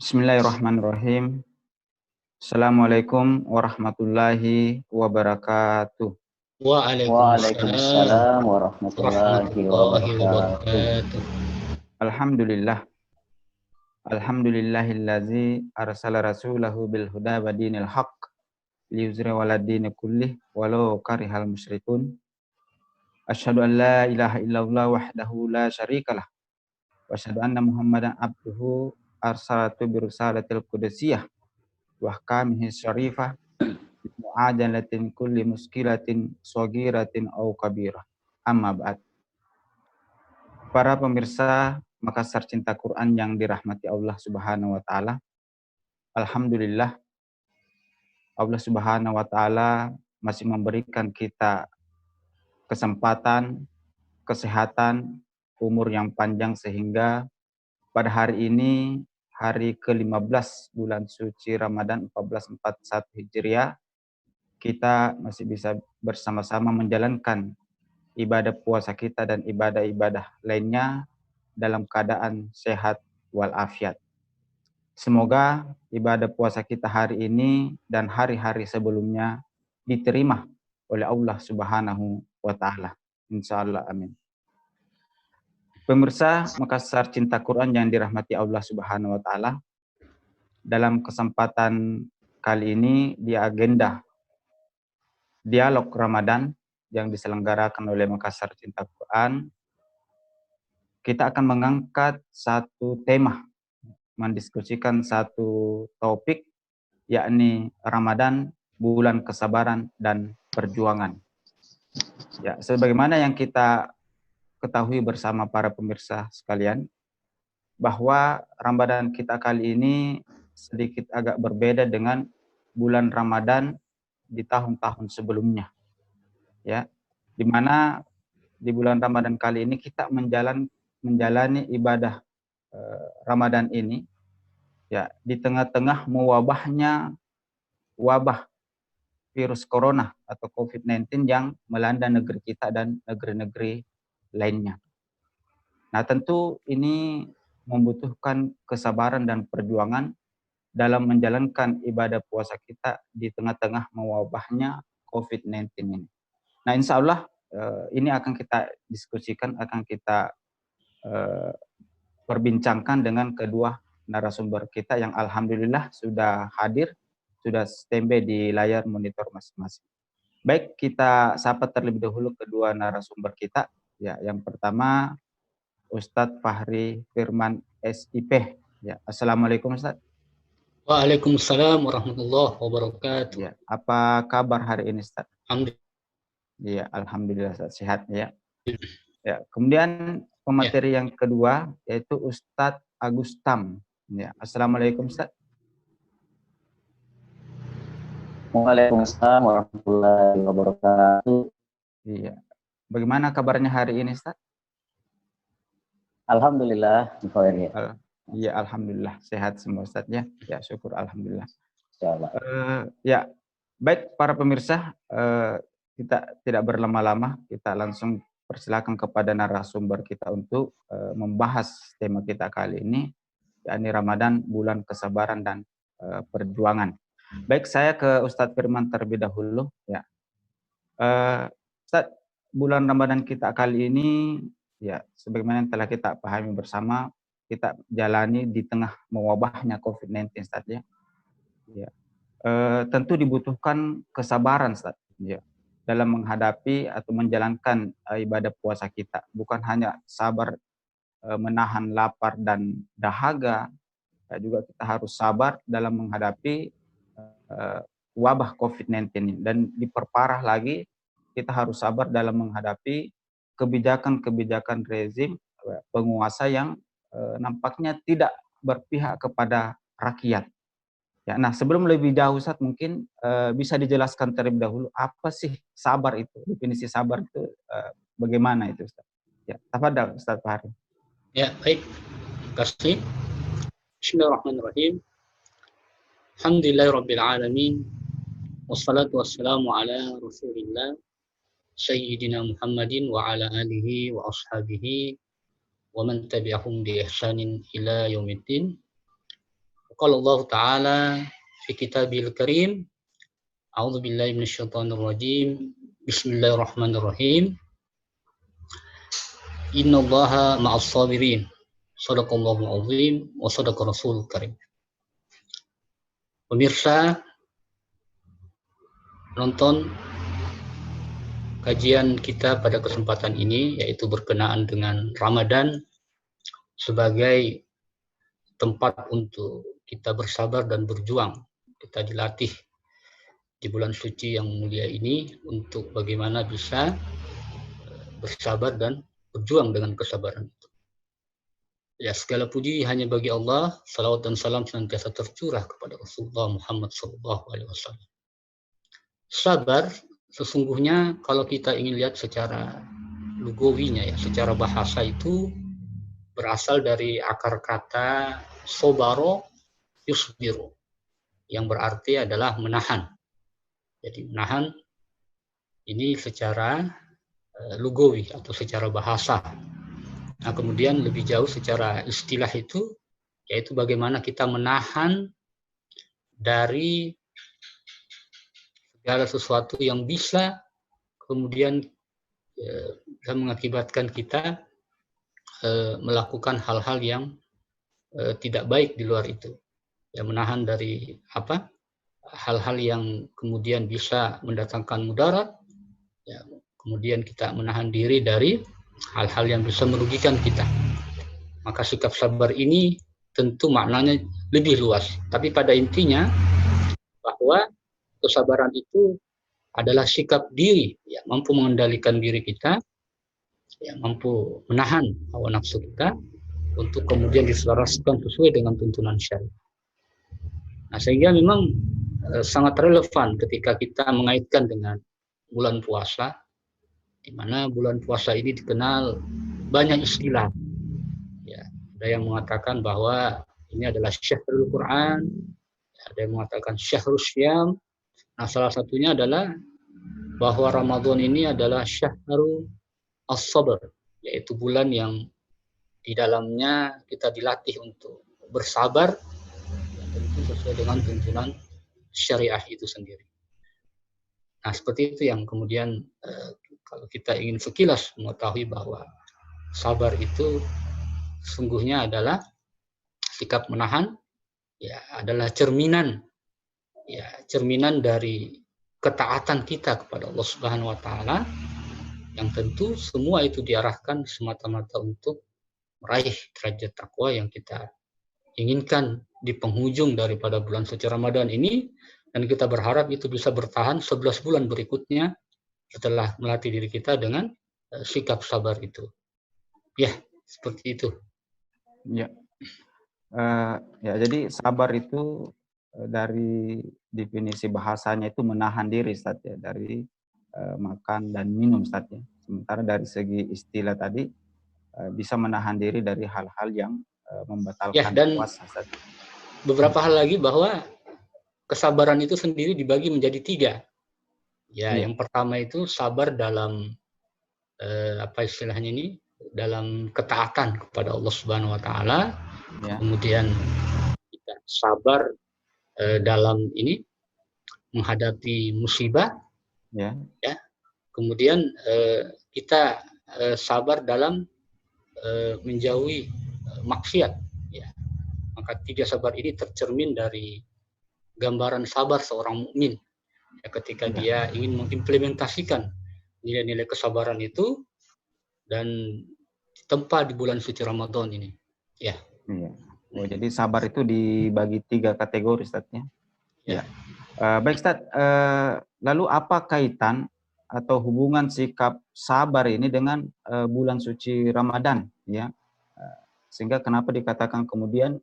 Bismillahirrahmanirrahim. Assalamualaikum warahmatullahi wabarakatuh. Waalaikumsalam Waalaikumsalam warahmatullahi warahmatullahi wabarakatuh. wabarakatuh. Alhamdulillah. Alhamdulillahillazi arsala rasulahu bil huda wa dinil haqq liyuzhira ala dini kullih walau karihal musyrikun. Asyhadu an la ilaha illallah wahdahu la syarikalah wa asyhadu anna Muhammadan abduhu arsalatu bi risalatil qudsiyah wa ahkamihi syarifah mu'ajalatin kulli muskilatin shagiratin aw kabirah. Amma ba'd. Para pemirsa Makassar Cinta Quran yang dirahmati Allah Subhanahu wa taala. Alhamdulillah Allah Subhanahu wa taala masih memberikan kita kesempatan, kesehatan, umur yang panjang sehingga pada hari ini hari ke-15 bulan suci Ramadan 1441 Hijriah kita masih bisa bersama-sama menjalankan ibadah puasa kita dan ibadah-ibadah lainnya dalam keadaan sehat walafiat. Semoga ibadah puasa kita hari ini dan hari-hari sebelumnya diterima oleh Allah Subhanahu wa taala. Insyaallah amin. Pemirsa Makassar Cinta Quran yang dirahmati Allah Subhanahu wa taala, dalam kesempatan kali ini di agenda dialog Ramadan yang diselenggarakan oleh Makassar Cinta Quran, kita akan mengangkat satu tema, mendiskusikan satu topik, yakni Ramadan, bulan kesabaran dan perjuangan. Ya, sebagaimana yang kita ketahui bersama para pemirsa sekalian, bahwa Ramadan kita kali ini sedikit agak berbeda dengan bulan Ramadan di tahun-tahun sebelumnya. Ya, di mana di bulan Ramadan kali ini kita menjalani ibadah Ramadan ini ya di tengah-tengah mewabahnya wabah virus corona atau COVID-19 yang melanda negeri kita dan negeri-negeri lainnya. Nah, tentu ini membutuhkan kesabaran dan perjuangan dalam menjalankan ibadah puasa kita di tengah-tengah mewabahnya COVID-19 ini. Nah, insya Allah ini akan kita diskusikan, akan kita perbincangkan dengan kedua narasumber kita yang alhamdulillah sudah hadir, sudah standby di layar monitor masing-masing. Baik, kita sapa terlebih dahulu kedua narasumber kita. Ya, yang pertama Ustadz Fahri Firman SIP. Ya, Assalamualaikum Ustadz. Waalaikumsalam warahmatullahi wabarakatuh. Ya, apa kabar hari ini Ustadz? Alhamdulillah. Ya, alhamdulillah Ustadz, sehat ya. Ya, kemudian pemateri yang kedua yaitu Ustadz Agustam. Ya, Assalamualaikum Ustadz. Waalaikumsalam warahmatullahi wabarakatuh. Iya. Bagaimana kabarnya hari ini Ustadz? Alhamdulillah, Iya, alhamdulillah sehat semua Ustadz ya. Ya, syukur alhamdulillah. Insyaallah. Ya, baik para pemirsa, kita tidak berlama-lama, kita langsung persilakan kepada narasumber kita untuk membahas tema kita kali ini, yakni Ramadan, bulan kesabaran dan perjuangan. Baik, saya ke Ustadz Firman terlebih dahulu. Ya, Ustadz, bulan Ramadan kita kali ini, ya, sebagaimana yang telah kita pahami bersama, kita jalani di tengah mewabahnya COVID-19, Ustadz ya. Ya. Tentu dibutuhkan kesabaran, Ustadz, ya, dalam menghadapi atau menjalankan ibadah puasa kita. Bukan hanya sabar menahan lapar dan dahaga, juga kita harus sabar dalam menghadapi wabah COVID-19 ini. Dan diperparah lagi, kita harus sabar dalam menghadapi kebijakan-kebijakan rezim penguasa yang nampaknya tidak berpihak kepada rakyat. Ya, nah sebelum lebih jauh Ustaz, mungkin bisa dijelaskan terlebih dahulu apa sih sabar itu, definisi sabar itu bagaimana itu Ustaz? Ya, tafadhal Ustaz Fahri. Ya, baik. Terima kasih. Bismillahirrahmanirrahim. Alhamdulillahirabbil alamin. Wassalatu wassalamu ala Rasulillah Sayyidina Muhammadin wa ala alihi wa ashabihi wa man tabi'ahum bi ihsanin ila yaumiddin. qala Allah Ta'ala fi kitabil karim, a'udzu billahi minasyaitonir rajim, bismillahirrahmanirrahim, innallaha ma'as sabirin, shadaqallahul azim wa shadaqa rasulul karim. Pemirsa nonton kajian kita pada kesempatan ini, yaitu berkenaan dengan Ramadan sebagai tempat untuk kita bersabar dan berjuang. Kita dilatih di bulan suci yang mulia ini untuk bagaimana bisa bersabar dan berjuang dengan kesabaran itu. Ya, segala puji hanya bagi Allah, salawat dan salam senantiasa tercurah kepada Rasulullah Muhammad SAW. Sabar, sesungguhnya kalau kita ingin lihat secara lugawinya, ya, secara bahasa itu berasal dari akar kata sobaro yusbiru, yang berarti adalah menahan. Jadi menahan ini secara lugawi atau secara bahasa. Nah, kemudian lebih jauh secara istilah itu, yaitu bagaimana kita menahan dari segala sesuatu yang bisa kemudian bisa mengakibatkan kita melakukan hal-hal yang tidak baik di luar itu. Ya, menahan dari apa? Hal-hal yang kemudian bisa mendatangkan mudarat. Ya, kemudian kita menahan diri dari hal-hal yang bisa merugikan kita. Maka sikap sabar ini tentu maknanya lebih luas. Tapi pada intinya bahwa kesabaran itu adalah sikap diri, ya, mampu mengendalikan diri kita, ya, mampu menahan hawa nafsu kita untuk kemudian diselaraskan sesuai dengan tuntunan syariat. Nah, sehingga memang sangat relevan ketika kita mengaitkan dengan bulan puasa, di mana bulan puasa ini dikenal banyak istilah. Ya, ada yang mengatakan bahwa ini adalah syahrul Quran, ada yang mengatakan syahrul syam. Nah, salah satunya adalah bahwa Ramadan ini adalah syahrul as-sabr, yaitu bulan yang di dalamnya kita dilatih untuk bersabar, tentu sesuai dengan tuntunan syariah itu sendiri. Nah, seperti itu yang kemudian kalau kita ingin sekilas mengetahui bahwa sabar itu sesungguhnya adalah sikap menahan, ya, adalah cerminan dari ketaatan kita kepada Allah Subhanahu wa taala, yang tentu semua itu diarahkan semata-mata untuk meraih derajat takwa yang kita inginkan di penghujung daripada bulan suci Ramadan ini, dan kita berharap itu bisa bertahan 11 bulan berikutnya setelah melatih diri kita dengan sikap sabar itu. Ya, seperti itu. Ya. Ya, jadi sabar itu dari definisi bahasanya itu menahan diri, Ustaz, ya, dari makan dan minum, Ustaz, ya. Sementara dari segi istilah tadi bisa menahan diri dari hal-hal yang membatalkan dan puasa, Ustaz. Beberapa hal lagi bahwa kesabaran itu sendiri dibagi menjadi 3. Ya, yang pertama itu sabar dalam apa istilahnya ini, dalam ketaatan kepada Allah Subhanahu wa taala. Ya. Kemudian kita sabar dalam ini menghadapi musibah. Ya. Kemudian kita sabar dalam menjauhi maksiat. Ya. Maka 3 sabar ini tercermin dari gambaran sabar seorang mukmin. Ya, ketika dia ingin mengimplementasikan nilai-nilai kesabaran itu dan ditempa di bulan suci Ramadan ini. Ya. Iya. Oh, jadi sabar itu dibagi 3 kategori, Ustaz, ya. Ya. Baik, Ustaz. Lalu apa kaitan atau hubungan sikap sabar ini dengan bulan suci Ramadan, ya? Sehingga kenapa dikatakan kemudian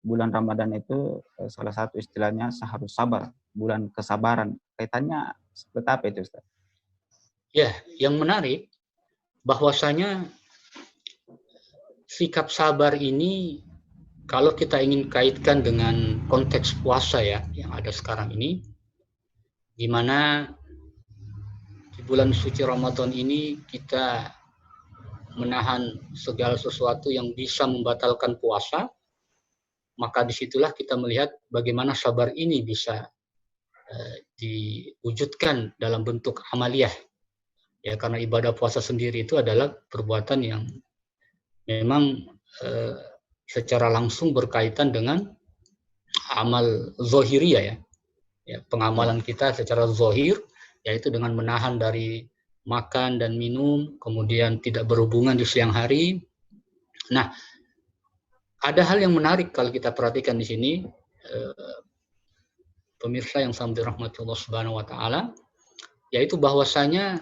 bulan Ramadan itu salah satu istilahnya syahrus sabar, bulan kesabaran. Kaitannya seperti apa itu, Ustaz? Ya, yang menarik bahwasanya sikap sabar ini kalau kita ingin kaitkan dengan konteks puasa, ya, yang ada sekarang ini, di mana di bulan suci Ramadan ini kita menahan segala sesuatu yang bisa membatalkan puasa, maka disitulah kita melihat bagaimana sabar ini bisa diwujudkan dalam bentuk amaliyah. Ya, karena ibadah puasa sendiri itu adalah perbuatan yang memang secara langsung berkaitan dengan amal zohiriyah ya. Ya, pengamalan kita secara zohir, yaitu dengan menahan dari makan dan minum, kemudian tidak berhubungan di siang hari. Nah, ada hal yang menarik kalau kita perhatikan di sini, pemirsa yang sangat dirahmati Allah Subhanahu wa taala, yaitu bahwasanya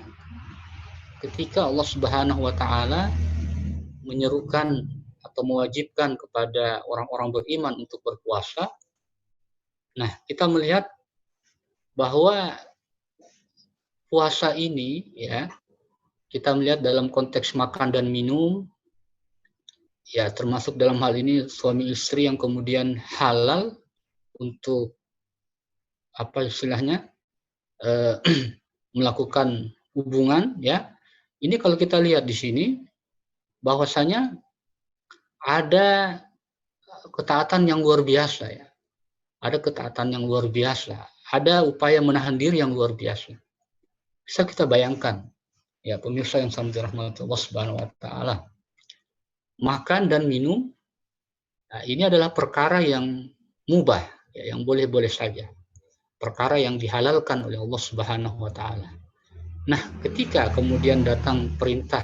ketika Allah Subhanahu wa taala menyerukan atau mewajibkan kepada orang-orang beriman untuk berpuasa, nah kita melihat bahwa puasa ini ya, kita melihat dalam konteks makan dan minum, ya termasuk dalam hal ini suami istri yang kemudian halal untuk apa istilahnya melakukan hubungan ya. Ini kalau kita lihat di sini bahwasanya ada ketaatan yang luar biasa ya. Ada ketaatan yang luar biasa, ada upaya menahan diri yang luar biasa. Bisa kita bayangkan ya pemirsa yang sangat dirahmati Allah Subhanahu wa taala. Makan dan minum, nah, ini adalah perkara yang mubah, ya, yang boleh-boleh saja. Perkara yang dihalalkan oleh Allah Subhanahu wa taala. Nah, ketika kemudian datang perintah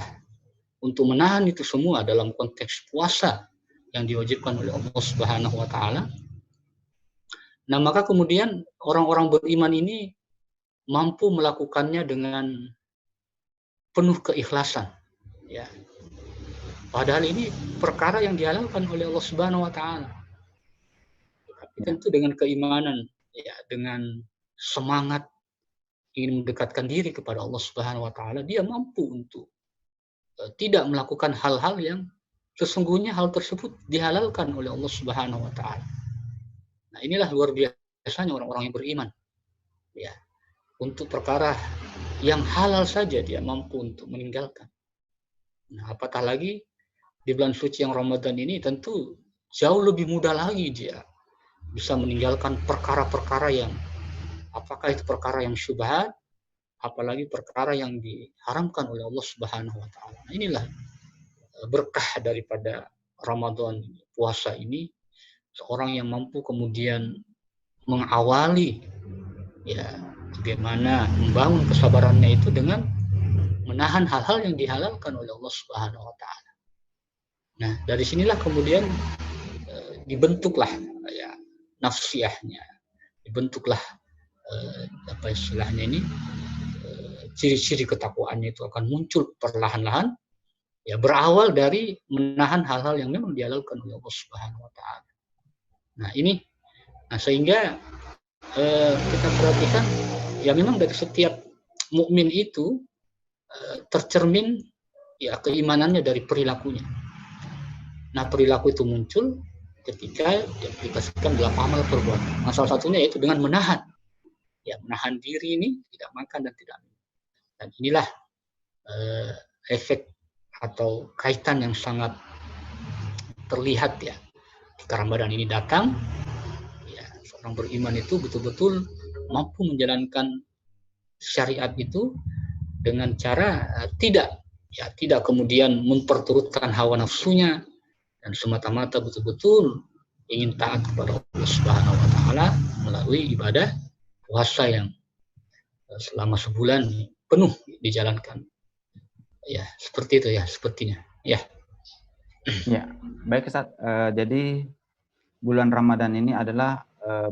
untuk menahan itu semua dalam konteks puasa yang diwajibkan oleh Allah Subhanahu wa taala, nah maka kemudian orang-orang beriman ini mampu melakukannya dengan penuh keikhlasan, ya. Padahal ini perkara yang dihalalkan oleh Allah Subhanahu wa taala. Tapi tentu dengan keimanan, ya, dengan semangat ingin mendekatkan diri kepada Allah Subhanahu wa taala, dia mampu untuk tidak melakukan hal-hal yang sesungguhnya hal tersebut dihalalkan oleh Allah Subhanahu wa taala. Nah, inilah luar biasanya orang-orang yang beriman. Ya. Untuk perkara yang halal saja dia mampu untuk meninggalkan. Nah, apatah lagi di bulan suci yang Ramadan ini tentu jauh lebih mudah lagi dia bisa meninggalkan perkara-perkara yang apakah itu perkara yang syubhat, apalagi perkara yang diharamkan oleh Allah Subhanahu wa taala. Nah, inilah berkah daripada Ramadan puasa ini, seorang yang mampu kemudian mengawali ya bagaimana membangun kesabarannya itu dengan menahan hal-hal yang dihalalkan oleh Allah Subhanahu wa taala. Nah, dari sinilah kemudian dibentuklah ya nafsiyahnya, dibentuklah apa istilahnya ini ciri-ciri ketakwaannya itu akan muncul perlahan-lahan, ya berawal dari menahan hal-hal yang memang dihalalkan oleh Allah Subhanahu wa taala. Nah, ini sehingga kita perhatikan ya memang dari setiap mukmin itu tercermin ya keimanannya dari perilakunya. Nah, perilaku itu muncul ketika diaplikasikan dalam amal perbuatan. Nah, salah satunya yaitu dengan menahan diri ini tidak makan dan tidak minum. Dan inilah efek atau kaitan yang sangat terlihat ya. Ketika Ramadan ini datang, ya seorang beriman itu betul-betul mampu menjalankan syariat itu dengan cara tidak kemudian memperturutkan hawa nafsunya dan semata-mata betul-betul ingin taat kepada Allah Subhanahu wa taala melalui ibadah puasa yang selama sebulan penuh dijalankan. Ya, seperti itu ya, sepertinya. Ya. Ya, baik Ustaz. Jadi bulan Ramadan ini adalah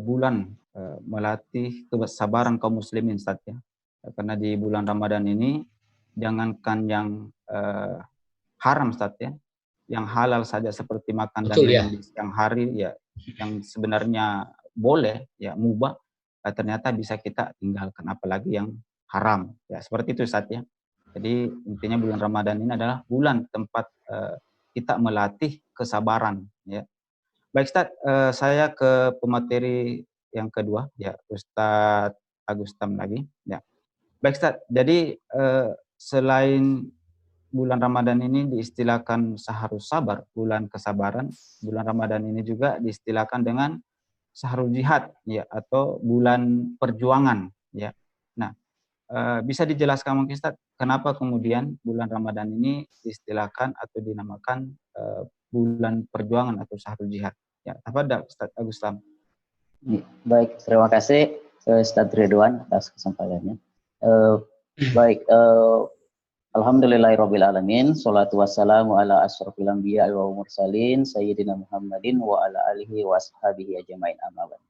bulan melatih kesabaran kaum muslimin Ustaz ya. Karena di bulan Ramadan ini jangankan yang haram Ustaz ya, yang halal saja seperti makan dan minum di siang hari ya, yang sebenarnya boleh ya mubah, ternyata bisa kita tinggalkan, apalagi yang haram ya, seperti itu Ustaz ya. Jadi intinya bulan Ramadan ini adalah bulan tempat kita melatih kesabaran ya. Baik Ustaz, saya ke pemateri yang kedua ya, Ustaz Agustam lagi ya. Baik Ustaz, jadi selain bulan Ramadan ini diistilahkan Saharus Sabar, bulan kesabaran. Bulan Ramadan ini juga diistilahkan dengan Saharul Jihad, ya, atau bulan perjuangan, ya. Nah, bisa dijelaskan mungkin Ustaz, kenapa kemudian bulan Ramadan ini diistilahkan atau dinamakan bulan perjuangan atau Saharul Jihad? Ya, tafadhal Ustaz Agus Salam. Baik, terima kasih Ustaz Ridwan atas kesampayannya. Baik, alhamdulillahirrabbilalamin, salatu wassalamu ala asyrafil anbiya wal mursalin, sayyidina Muhammadin wa ala alihi wa ashabihi ajmain, amma ba'd.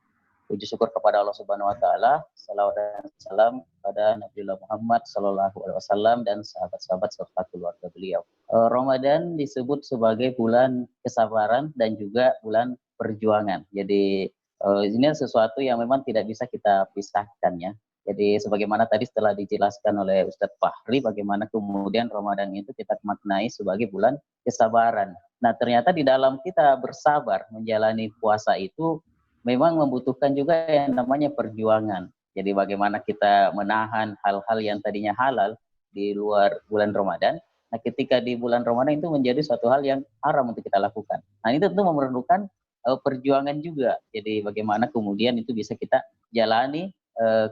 Puji syukur kepada Allah Subhanahu wa taala, salawat dan salam kepada Nabi Muhammad sallallahu alaihi wasallam dan sahabat-sahabat serta keluarga beliau. Ramadan disebut sebagai bulan kesabaran dan juga bulan perjuangan. Jadi ini sesuatu yang memang tidak bisa kita pisahkan, ya. Jadi sebagaimana tadi setelah dijelaskan oleh Ustadz Fahri, bagaimana kemudian Ramadan itu kita maknai sebagai bulan kesabaran. Nah, ternyata di dalam kita bersabar menjalani puasa itu memang membutuhkan juga yang namanya perjuangan. Jadi bagaimana kita menahan hal-hal yang tadinya halal di luar bulan Ramadan. Nah, ketika di bulan Ramadan itu menjadi suatu hal yang haram untuk kita lakukan. Nah, itu tentu memerlukan perjuangan juga. Jadi bagaimana kemudian itu bisa kita jalani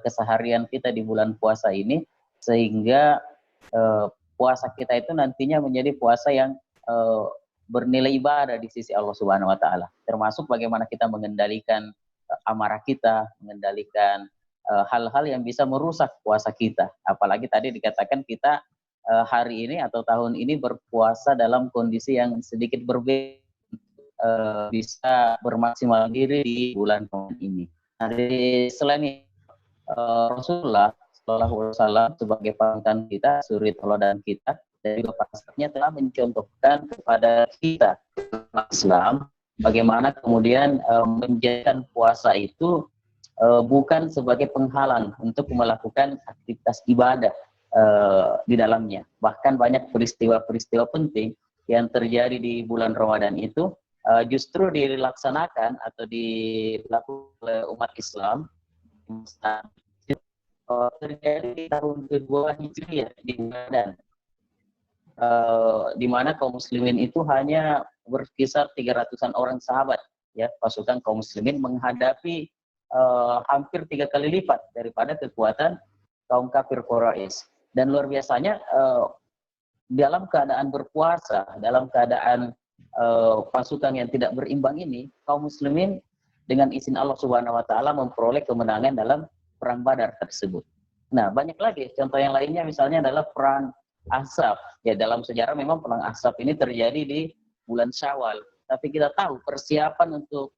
keseharian kita di bulan puasa ini, sehingga puasa kita itu nantinya menjadi puasa yang bernilai ibadah di sisi Allah Subhanahu wa taala. Termasuk bagaimana kita mengendalikan amarah kita, mengendalikan hal-hal yang bisa merusak puasa kita. Apalagi tadi dikatakan kita hari ini atau tahun ini berpuasa dalam kondisi yang sedikit berbeda, bisa bermaksimal diri di bulan Ramadan ini. Nah, selain Rasulullah Shallallahu Alaihi Wasallam sebagai panutan kita, suri teladan kita, dan juga para sahabatnya telah mencontohkan kepada kita Islam bagaimana kemudian menjadikan puasa itu bukan sebagai penghalang untuk melakukan aktivitas ibadah di dalamnya. Bahkan banyak peristiwa-peristiwa penting yang terjadi di bulan Ramadan itu justru dilaksanakan atau dilakukan oleh umat Islam terjadi di tahun kedua Hijriah di Ramadan, di mana kaum muslimin itu hanya berkisar 300-an orang sahabat, ya, pasukan kaum muslimin menghadapi hampir 3 kali lipat daripada kekuatan kaum kafir Quraisy. Dan luar biasanya dalam keadaan berpuasa, dalam keadaan pasukan yang tidak berimbang ini, kaum muslimin dengan izin Allah Subhanahu wa taala memperoleh kemenangan dalam perang Badar tersebut. Nah, banyak lagi contoh yang lainnya, misalnya adalah perang Ahzab. Ya, dalam sejarah memang perang Ahzab ini terjadi di bulan Syawal. Tapi kita tahu persiapan untuk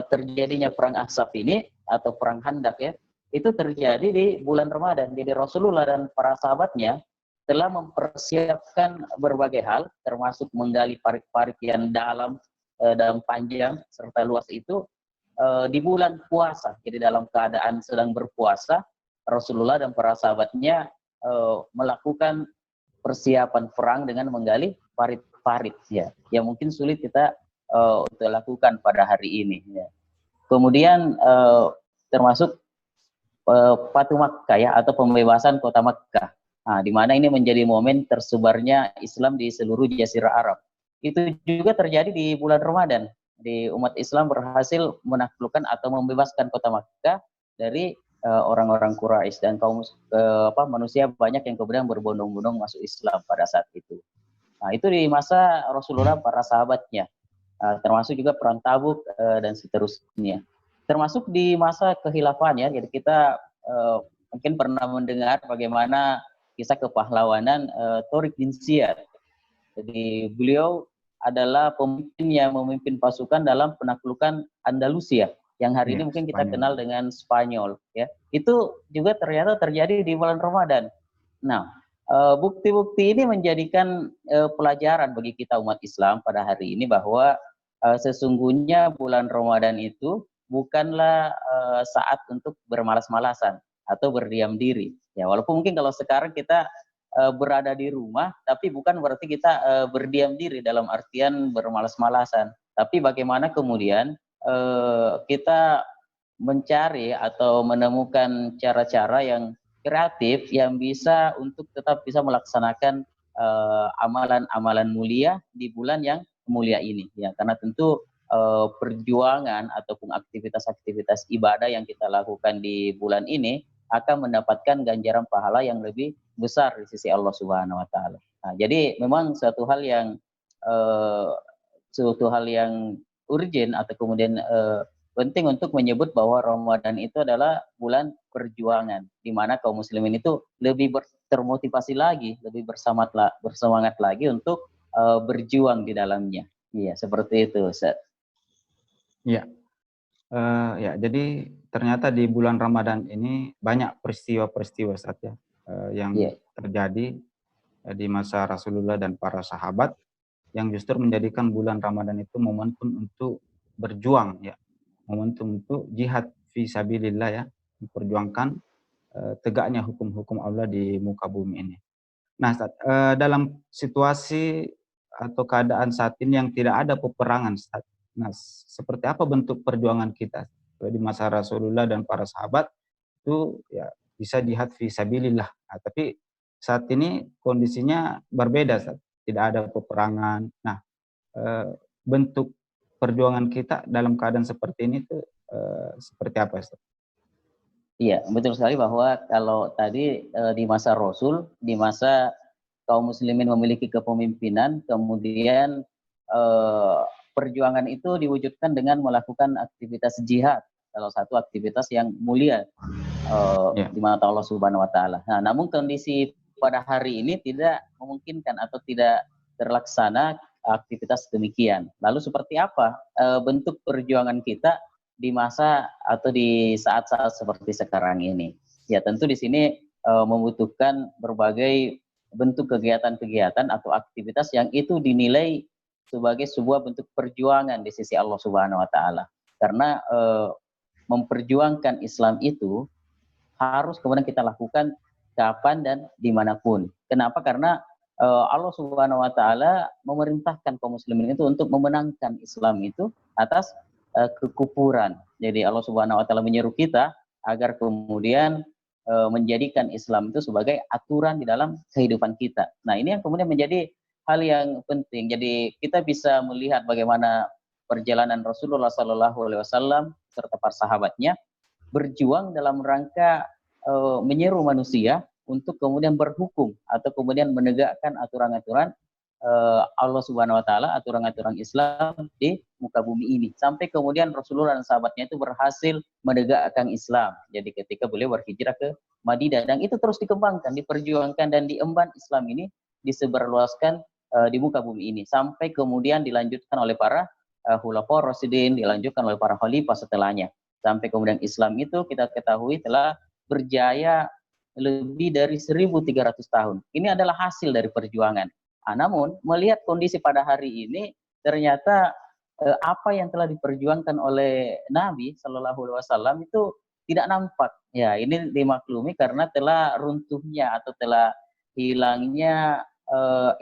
terjadinya perang Ahzab ini atau perang Khandaq, ya, itu terjadi di bulan Ramadan. Jadi Rasulullah dan para sahabatnya telah mempersiapkan berbagai hal, termasuk menggali parit-parit yang dalam dan panjang serta luas itu di bulan puasa. Jadi dalam keadaan sedang berpuasa, Rasulullah dan para sahabatnya melakukan persiapan perang dengan menggali parit-parit, ya, yang mungkin sulit kita untuk lakukan pada hari ini, ya. Kemudian termasuk Fatu Makkah, ya, atau pembebasan kota Makkah. Nah, di mana ini menjadi momen tersebarnya Islam di seluruh Jazirah Arab. Itu juga terjadi di bulan Ramadan. Di umat Islam berhasil menaklukkan atau membebaskan kota Makkah dari orang-orang Quraisy, dan kaum manusia banyak yang kemudian berbondong-bondong masuk Islam pada saat itu. Nah, itu di masa Rasulullah para sahabatnya, termasuk juga perang Tabuk dan seterusnya. Termasuk di masa kehilafannya, jadi kita mungkin pernah mendengar bagaimana kisah kepahlawanan Tariq bin Ziyad. Jadi beliau adalah pemimpin yang memimpin pasukan dalam penaklukan Andalusia, yang hari ini mungkin kita kenal dengan Spanyol, ya. Itu juga ternyata terjadi di bulan Ramadan. Nah, bukti-bukti ini menjadikan pelajaran bagi kita umat Islam pada hari ini bahwa sesungguhnya bulan Ramadan itu bukanlah saat untuk bermalas-malasan atau berdiam diri. Ya, walaupun mungkin kalau sekarang kita berada di rumah, tapi bukan berarti kita berdiam diri dalam artian bermalas-malasan. Tapi bagaimana kemudian kita mencari atau menemukan cara-cara yang kreatif yang bisa untuk tetap bisa melaksanakan amalan-amalan mulia di bulan yang mulia ini, ya. Karena tentu perjuangan ataupun aktivitas-aktivitas ibadah yang kita lakukan di bulan ini akan mendapatkan ganjaran pahala yang lebih besar di sisi Allah Subhanahu wa taala. Nah, jadi memang suatu hal yang urgent atau kemudian penting untuk menyebut bahwa Ramadan itu adalah bulan perjuangan, di mana kaum muslimin itu lebih termotivasi lagi, lebih bersemangat lagi untuk berjuang di dalamnya. Iya, seperti itu, Ustaz. Ya, ya. Jadi ternyata di bulan Ramadan ini banyak peristiwa-peristiwa saja yang terjadi di masa Rasulullah dan para sahabat, yang justru menjadikan bulan Ramadan itu momentum untuk berjuang, ya, momentum untuk jihad fi sabilillah, ya, memperjuangkan tegaknya hukum-hukum Allah di muka bumi ini. Nah, dalam situasi atau keadaan saat ini yang tidak ada peperangan, nah, seperti apa bentuk perjuangan kita di masa Rasulullah dan para sahabat itu, ya, bisa jihad fi sabilillah. Nah, tapi saat ini kondisinya berbeda, tidak ada peperangan. Nah, bentuk perjuangan kita dalam keadaan seperti ini tuh seperti apa, Ustaz? Iya, betul sekali bahwa kalau tadi di masa Rasul, di masa kaum muslimin memiliki kepemimpinan, kemudian perjuangan itu diwujudkan dengan melakukan aktivitas jihad, salah satu aktivitas yang mulia di mata Allah Subhanahu wa taala. Nah, namun kondisi pada hari ini tidak memungkinkan atau tidak terlaksana aktivitas demikian. Lalu seperti apa bentuk perjuangan kita di masa atau di saat-saat seperti sekarang ini? Ya, tentu di sini membutuhkan berbagai bentuk kegiatan-kegiatan atau aktivitas yang itu dinilai sebagai sebuah bentuk perjuangan di sisi Allah Subhanahu wa taala. Karena memperjuangkan Islam itu harus kemudian kita lakukan kapan dan dimanapun. Kenapa? Karena Allah Subhanahu wa taala memerintahkan kaum muslimin itu untuk memenangkan Islam itu atas kekufuran. Jadi Allah Subhanahu wa taala menyeru kita agar kemudian menjadikan Islam itu sebagai aturan di dalam kehidupan kita. Nah, ini yang kemudian menjadi hal yang penting. Jadi kita bisa melihat bagaimana perjalanan Rasulullah SAW serta para sahabatnya berjuang dalam rangka menyeru manusia untuk kemudian berhukum atau kemudian menegakkan aturan-aturan Allah Subhanahu wa taala, aturan-aturan Islam di muka bumi ini. Sampai kemudian Rasulullah dan sahabatnya itu berhasil menegakkan Islam. Jadi ketika beliau berhijrah ke Madinah, dan itu terus dikembangkan, diperjuangkan dan diemban Islam ini disebarluaskan di muka bumi ini sampai kemudian dilanjutkan oleh para khulafaur rasyidin, dilanjutkan oleh para khalifah setelahnya. Sampai kemudian Islam itu kita ketahui telah berjaya lebih dari 1.300 tahun. Ini adalah hasil dari perjuangan. Namun melihat kondisi pada hari ini, ternyata apa yang telah diperjuangkan oleh Nabi Shallallahu Alaihi Wasallam itu tidak nampak. Ya, ini dimaklumi karena telah runtuhnya atau telah hilangnya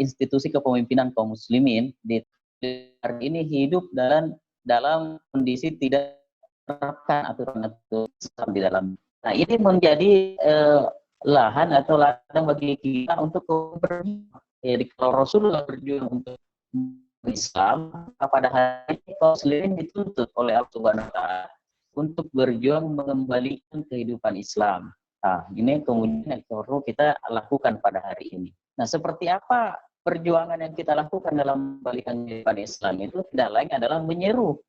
institusi kepemimpinan kaum muslimin di hari ini hidup dalam kondisi tidak menerapkan aturan-aturan Islam di dalam. Nah, ini menjadi lahan atau ladang bagi kita untuk berjuang. Jadi kalau Rasulullah berjuang untuk Islam, pada hari ini kaum muslimin dituntut oleh Allah Subhanahu wa taala untuk berjuang mengembalikan kehidupan Islam. Nah, ini kemudian yang perlu kita lakukan pada hari ini. Nah, seperti apa perjuangan yang kita lakukan dalam membalikan kehidupan Islam itu tidak lain adalah menyeru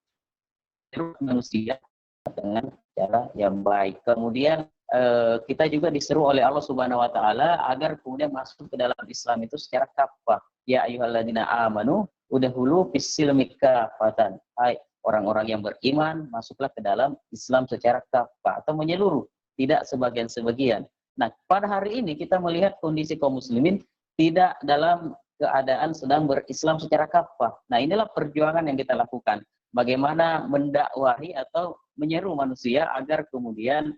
manusia dengan cara yang baik. Kemudian kita juga diseru oleh Allah Subhanahu wa taala agar kemudian masuk ke dalam Islam itu secara kafah. Ya ayyuhalladzina amanu udkhulu fis-silmi kafatan. Hai orang-orang yang beriman, masuklah ke dalam Islam secara kafah atau menyeluruh, tidak sebagian-sebagian. Nah, pada hari ini kita melihat kondisi kaum muslimin tidak dalam keadaan sedang berislam secara kafah. Nah, inilah perjuangan yang kita lakukan. Bagaimana mendakwahi atau menyeru manusia agar kemudian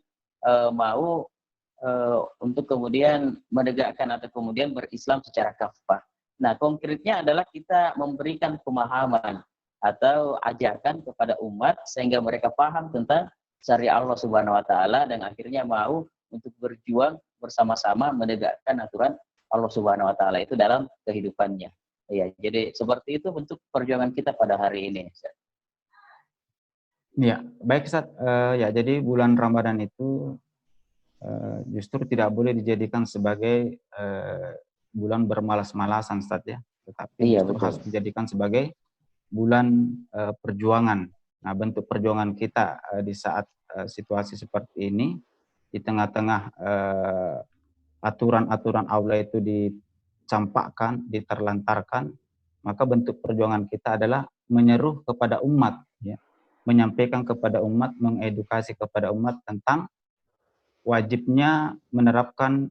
mau untuk kemudian menegakkan atau kemudian berislam secara kafah. Nah, konkretnya adalah kita memberikan pemahaman atau ajakan kepada umat sehingga mereka paham tentang syariat Allah Subhanahu wa taala dan akhirnya mau untuk berjuang bersama-sama menegakkan aturan Allah Subhanahu wa taala itu dalam kehidupannya. Ya, jadi seperti itu bentuk perjuangan kita pada hari ini. Ya, baik Ustaz. Ya, jadi bulan Ramadan itu justru tidak boleh dijadikan sebagai bulan bermalas-malasan, Ustaz ya. Tetapi Iya, justru betul. harus dijadikan sebagai bulan perjuangan. Nah, bentuk perjuangan kita di saat situasi seperti ini, di tengah-tengah aturan-aturan Allah itu dicampakkan, diterlantarkan, maka bentuk perjuangan kita adalah menyeru kepada umat, ya, menyampaikan kepada umat, mengedukasi kepada umat tentang wajibnya menerapkan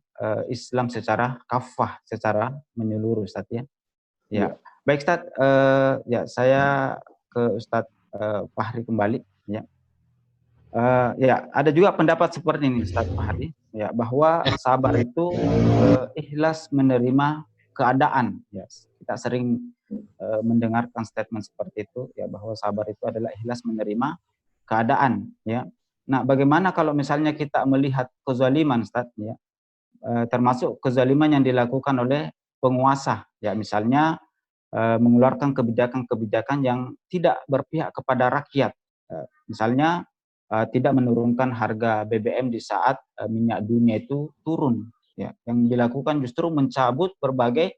Islam secara kafah, secara menyeluruh, Ustaz ya. Ya, baik Ustaz, ya saya ke Ustaz Fahri kembali, ya. Ya, ada juga pendapat seperti ini Ustaz Fahri, ya, bahwa sabar itu ikhlas menerima keadaan, ya. Kita sering mendengarkan statement seperti itu, ya, bahwa sabar itu adalah ikhlas menerima keadaan, ya. Nah, bagaimana kalau misalnya kita melihat kezaliman, Ustaz, ya, termasuk kezaliman yang dilakukan oleh penguasa, ya, misalnya mengeluarkan kebijakan-kebijakan yang tidak berpihak kepada rakyat, misalnya tidak menurunkan harga BBM di saat minyak dunia itu turun, ya, yang dilakukan justru mencabut berbagai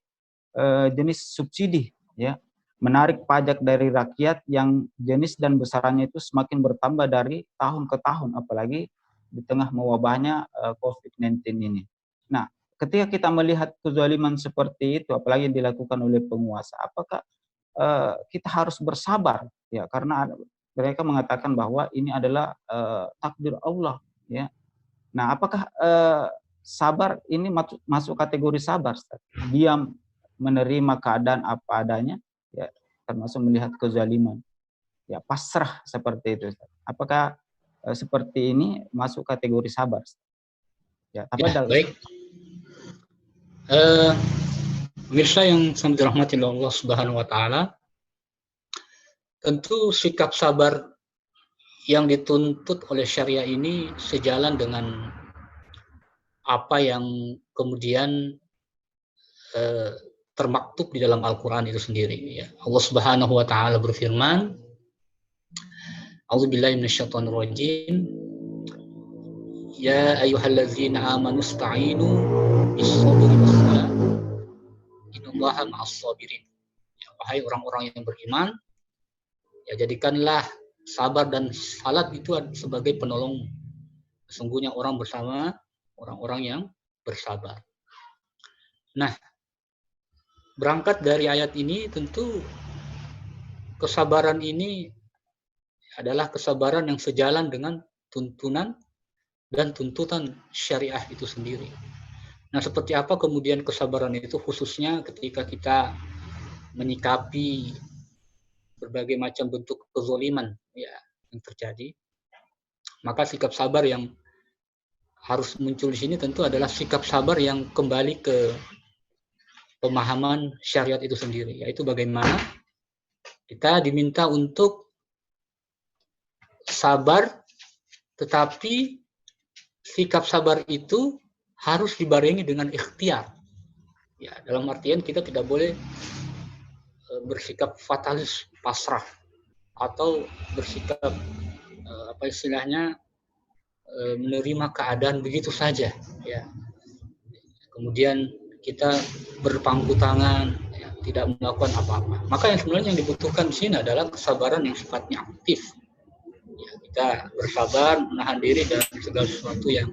jenis subsidi, ya, menarik pajak dari rakyat yang jenis dan besarannya itu semakin bertambah dari tahun ke tahun, apalagi di tengah mewabahnya COVID-19 ini. Nah, ketika kita melihat kezaliman seperti itu, apalagi yang dilakukan oleh penguasa, apakah kita harus bersabar, ya, karena mereka mengatakan bahwa ini adalah takdir Allah, ya. Nah, apakah sabar ini masuk kategori sabar, Ustaz? Diam, menerima keadaan apa adanya, ya, termasuk melihat kezaliman, ya, pasrah seperti itu, Ustaz. Apakah seperti ini masuk kategori sabar, Ustaz? Ya, tafadhal. Baik. Pemirsa yang sangat dirahmati oleh Allah Subhanahu wa taala, tentu sikap sabar yang dituntut oleh syariah ini sejalan dengan apa yang kemudian termaktub di dalam Al-Quran itu sendiri, ya. Allah Subhanahu wa taala berfirman, A'udzubillahi minasyaitonirrajim, ya ayyuhallazina amanu ista'inu bis-sabri was-salah innallaha ma'as-sabirin. Ya, wahai orang-orang yang beriman, ya, jadikanlah sabar dan salat itu sebagai penolong. Sesungguhnya orang bersama orang-orang yang bersabar. Nah, berangkat dari ayat ini, tentu kesabaran ini adalah kesabaran yang sejalan dengan tuntunan dan tuntutan syariah itu sendiri. Nah, seperti apa kemudian kesabaran itu, khususnya ketika kita menyikapi berbagai macam bentuk kezaliman, ya, yang terjadi, maka sikap sabar yang harus muncul di sini tentu adalah sikap sabar yang kembali ke pemahaman syariat itu sendiri, yaitu bagaimana kita diminta untuk sabar, tetapi sikap sabar itu harus dibarengi dengan ikhtiar. Ya, dalam artian kita tidak boleh bersikap fatalis, pasrah, atau bersikap apa istilahnya menerima keadaan begitu saja, ya. Kemudian kita berpangku tangan, ya, tidak melakukan apa-apa. Maka yang sebenarnya yang dibutuhkan di sini adalah kesabaran yang sifatnya aktif. Ya, kita bersabar, menahan diri dari segala sesuatu yang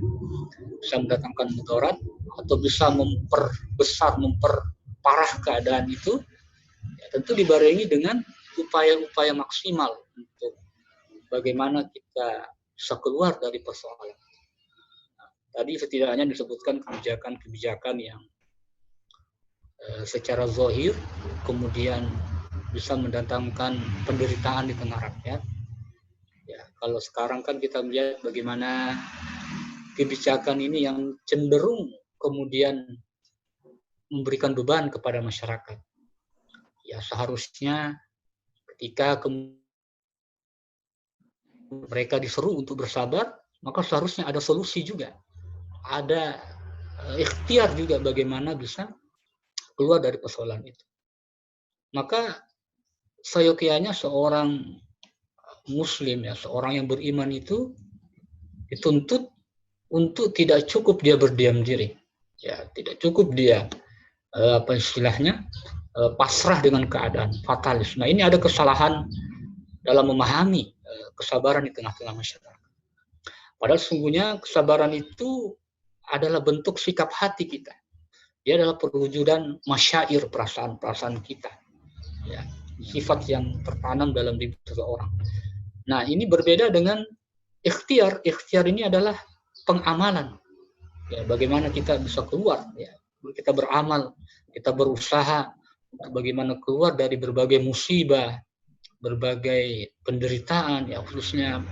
bisa mendatangkan mudarat atau bisa memperbesar, memperparah keadaan itu, ya, tentu dibarengi dengan upaya-upaya maksimal untuk bagaimana kita bisa keluar dari persoalan. Nah, tadi setidaknya disebutkan kebijakan-kebijakan yang secara zahir kemudian bisa mendatangkan penderitaan di tengah rakyat. Ya, kalau sekarang kan kita melihat bagaimana kebijakan ini yang cenderung kemudian memberikan beban kepada masyarakat. Ya, seharusnya ketika mereka diseru untuk bersabar, maka seharusnya ada solusi juga. Ada ikhtiar juga bagaimana bisa keluar dari persoalan itu. Maka seyogyanya seorang muslim, ya, seorang yang beriman itu dituntut untuk tidak cukup dia berdiam diri, ya, tidak cukup dia apa istilahnya pasrah dengan keadaan, fatalis. Nah, ini ada kesalahan dalam memahami kesabaran di tengah-tengah masyarakat. Padahal sesungguhnya kesabaran itu adalah bentuk sikap hati kita. Dia adalah perwujudan masyair, perasaan-perasaan kita, ya, sifat yang tertanam dalam diri seseorang. Nah, ini berbeda dengan ikhtiar. Ikhtiar ini adalah pengamalan. Ya, bagaimana kita bisa keluar, ya, kita beramal, kita berusaha untuk bagaimana keluar dari berbagai musibah, berbagai penderitaan, ya, khususnya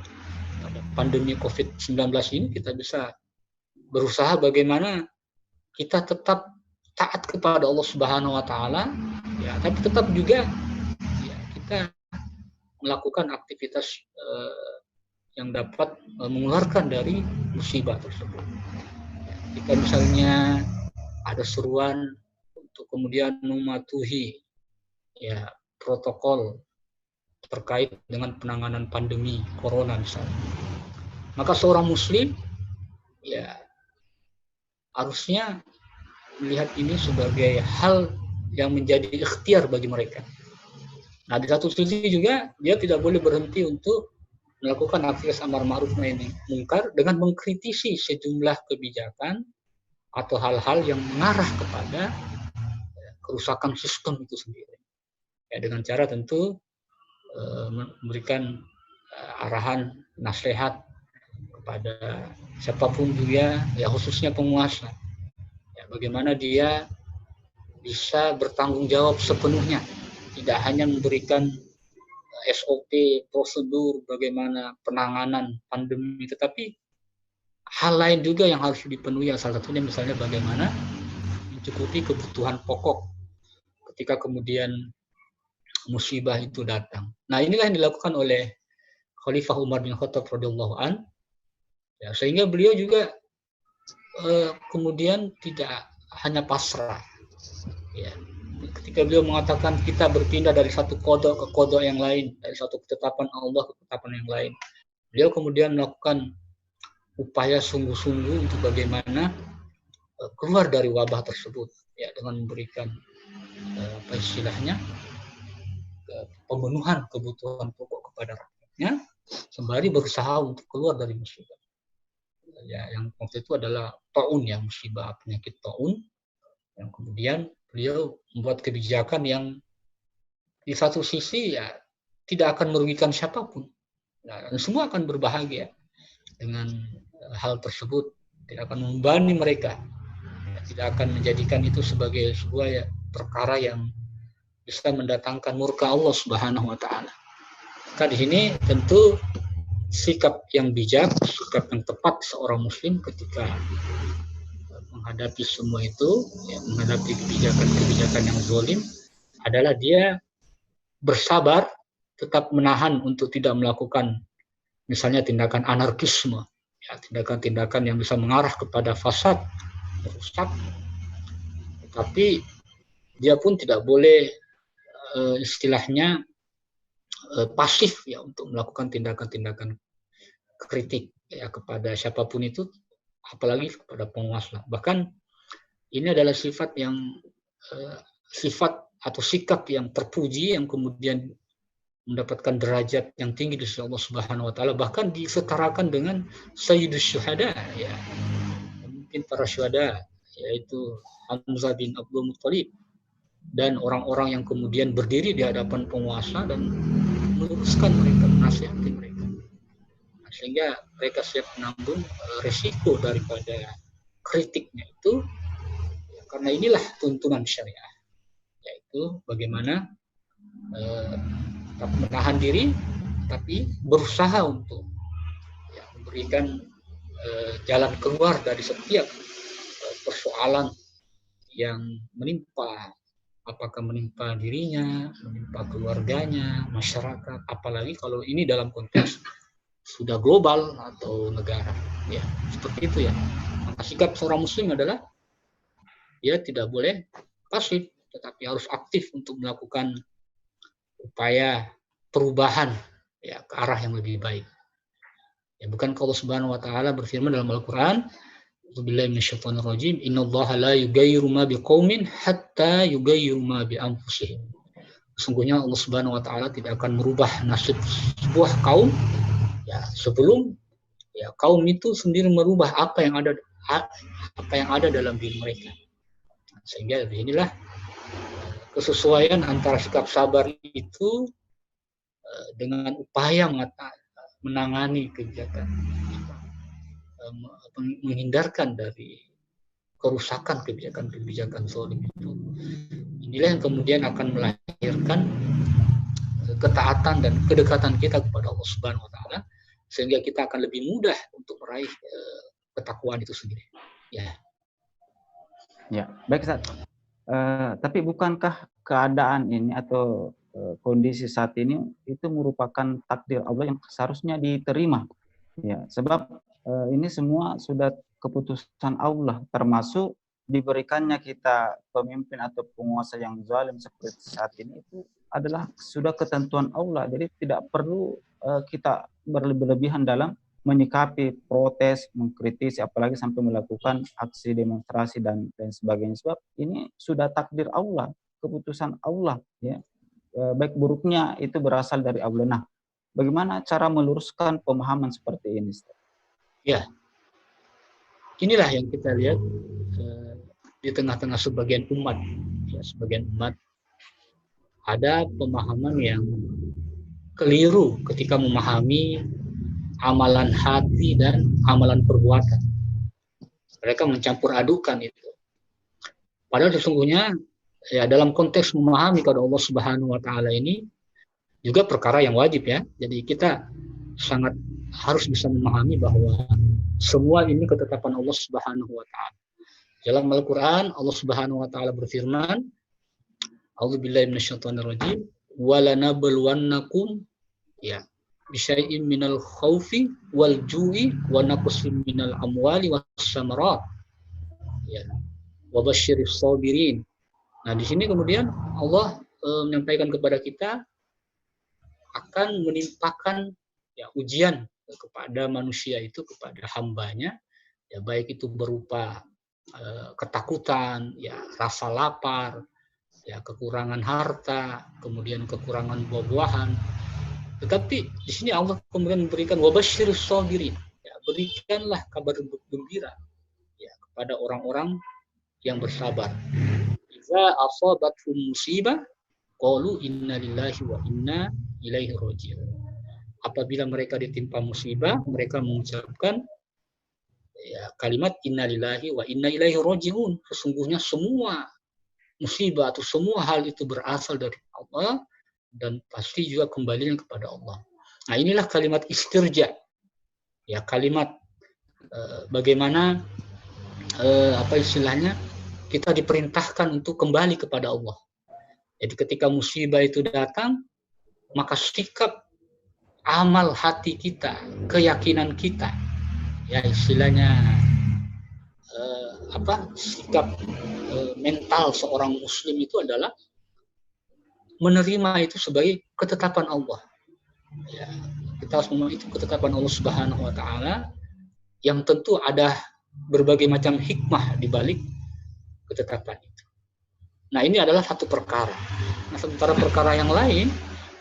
pada pandemi COVID-19 ini kita bisa berusaha bagaimana kita tetap taat kepada Allah Subhanahu wa taala, ya, tapi tetap juga ya, kita melakukan aktivitas yang dapat mengeluarkan dari musibah tersebut. Jika misalnya ada seruan untuk kemudian mematuhi, ya, protokol terkait dengan penanganan pandemi corona misalnya, maka seorang muslim, ya, harusnya melihat ini sebagai hal yang menjadi ikhtiar bagi mereka. Nah, di satu sisi juga dia tidak boleh berhenti untuk melakukan aktivitas amar ma'ruf nahi munkar dengan mengkritisi sejumlah kebijakan atau hal-hal yang mengarah kepada kerusakan sistem itu sendiri. Ya, dengan cara tentu memberikan arahan, nasihat kepada siapapun juga, ya, khususnya penguasa. Ya, bagaimana dia bisa bertanggung jawab sepenuhnya, tidak hanya memberikan SOP, prosedur bagaimana penanganan pandemi, tetapi hal lain juga yang harus dipenuhi. Salah satunya misalnya bagaimana mencukupi kebutuhan pokok ketika kemudian musibah itu datang. Nah, inilah yang dilakukan oleh Khalifah Umar bin Khattab radhiyallahu an, ya, sehingga beliau juga kemudian tidak hanya pasrah, ya. Ketika beliau mengatakan kita berpindah dari satu kodok ke kodok yang lain, dari satu ketetapan Allah ke ketetapan yang lain, beliau kemudian melakukan upaya sungguh-sungguh untuk bagaimana keluar dari wabah tersebut, ya, dengan memberikan apa istilahnya pemenuhan kebutuhan pokok kepada rakyatnya, sembari berusaha untuk keluar dari musibah. Ya, yang waktu itu adalah taun, ya, musibah penyakit taun, yang kemudian beliau membuat kebijakan yang di satu sisi, ya, tidak akan merugikan siapapun, nah, dan semua akan berbahagia dengan hal tersebut, tidak akan membebani mereka, ya, tidak akan menjadikan itu sebagai sebuah, ya, perkara yang bisa mendatangkan murka Allah Subhanahu wa taala. Maka di sini tentu sikap yang bijak, sikap yang tepat seorang muslim ketika menghadapi semua itu, ya, menghadapi kebijakan-kebijakan yang zalim, adalah dia bersabar, tetap menahan untuk tidak melakukan misalnya tindakan anarkisme, ya, tindakan-tindakan yang bisa mengarah kepada fasad, merusak. Tapi dia pun tidak boleh istilahnya pasif, ya, untuk melakukan tindakan-tindakan kritik, ya, kepada siapapun itu, apalagi kepada penguasa. Bahkan ini adalah sifat yang sifat atau sikap yang terpuji, yang kemudian mendapatkan derajat yang tinggi di sisi Allah Subhanahu wa taala, bahkan disetarakan dengan Sayyidus Syuhada, ya, mungkin para syuhada, yaitu Hamzah bin Abdul Muttalib, dan orang-orang yang kemudian berdiri di hadapan penguasa dan meluruskan mereka, menasihati mereka, sehingga mereka siap menanggung resiko daripada kritiknya itu, ya, karena inilah tuntunan syariah, yaitu bagaimana tetap menahan diri tapi berusaha untuk, ya, memberikan jalan keluar dari setiap persoalan yang menimpa, apakah menimpa dirinya, menimpa keluarganya, masyarakat, apalagi kalau ini dalam konteks sudah global atau negara, ya, seperti itu, ya. Maka sikap seorang muslim adalah dia tidak boleh pasif, tetapi harus aktif untuk melakukan upaya perubahan ya ke arah yang lebih baik. Ya, bukan Allah Subhanahu wa taala berfirman dalam Al-Qur'an, "Billahi minasyaitonir rajim, innallaha la yughayyiru ma biqaumin hatta yughayyiru ma bi anfusihim." Sesungguhnya Allah Subhanahu wa taala tidak akan merubah nasib sebuah kaum ya sebelum ya kaum itu sendiri merubah apa yang ada dalam diri mereka. Sehingga di inilah kesesuaian antara sikap sabar itu dengan upaya menangani kebijakan, menghindarkan dari kerusakan kebijakan zalim itu. Inilah yang kemudian akan melahirkan ketaatan dan kedekatan kita kepada Allah Subhanahu wa taala, sehingga kita akan lebih mudah untuk meraih ketakwaan itu sendiri. Ya, baik Ustaz. Tapi bukankah keadaan ini atau kondisi saat ini itu merupakan takdir Allah yang seharusnya diterima? Ya, sebab ini semua sudah keputusan Allah, termasuk diberikannya kita pemimpin atau penguasa yang zalim seperti saat ini itu adalah sudah ketentuan Allah. Jadi tidak perlu kita berlebihan dalam menyikapi protes, mengkritisi, apalagi sampai melakukan aksi demonstrasi dan sebagainya. Sebab ini sudah takdir Allah, keputusan Allah. Ya. Baik buruknya itu berasal dari Allah. Nah, bagaimana cara meluruskan pemahaman seperti ini? Ya, inilah yang kita lihat di tengah-tengah sebagian umat. Ya, sebagian umat ada pemahaman yang keliru ketika memahami amalan hati dan amalan perbuatan. Mereka mencampur adukan itu. Padahal sesungguhnya ya dalam konteks memahami kepada Allah Subhanahu wa taala ini juga perkara yang wajib ya. Jadi kita sangat harus bisa memahami bahwa semua ini ketetapan Allah Subhanahu wa taala. Dalam Al-Qur'an Allah Subhanahu wa taala berfirman, A'udzubillahi minasyaitonirrajim, wa lanabluwannakum ya bisyai'in minal khaufi wal ju'i wa naqsin minal amwali was samarat. Ya. Wa basyiris sabirin. Nah, di sini kemudian Allah menyampaikan kepada kita akan menimpakan ya ujian kepada manusia itu, kepada hambanya, ya baik itu berupa ketakutan, ya rasa lapar, ya kekurangan harta, kemudian kekurangan buah-buahan. Tetapi di sini Allah kemudian memberikan wabasyirus sabirin, ya berikanlah kabar gembira ya kepada orang-orang yang bersabar. Idza asabathum musibah qalu inna lillahi wa inna ilaihi raji'un. Apabila mereka ditimpa musibah, mereka mengucapkan ya kalimat inna lillahi wa inna ilaihi raji'un. Sesungguhnya semua musibah atau semua hal itu berasal dari Allah dan pasti juga kembalinya kepada Allah. Nah, inilah kalimat istirja. Ya, kalimat bagaimana apa istilahnya? Kita diperintahkan untuk kembali kepada Allah. Jadi ketika musibah itu datang, maka sikap amal hati kita, keyakinan kita, ya istilahnya sikap mental seorang muslim itu adalah menerima itu sebagai ketetapan Allah. Ya, kita harus memahami itu ketetapan Allah Subhanahu wa taala yang tentu ada berbagai macam hikmah di balik ketetapan itu. Nah, ini adalah satu perkara. Nah, sementara perkara yang lain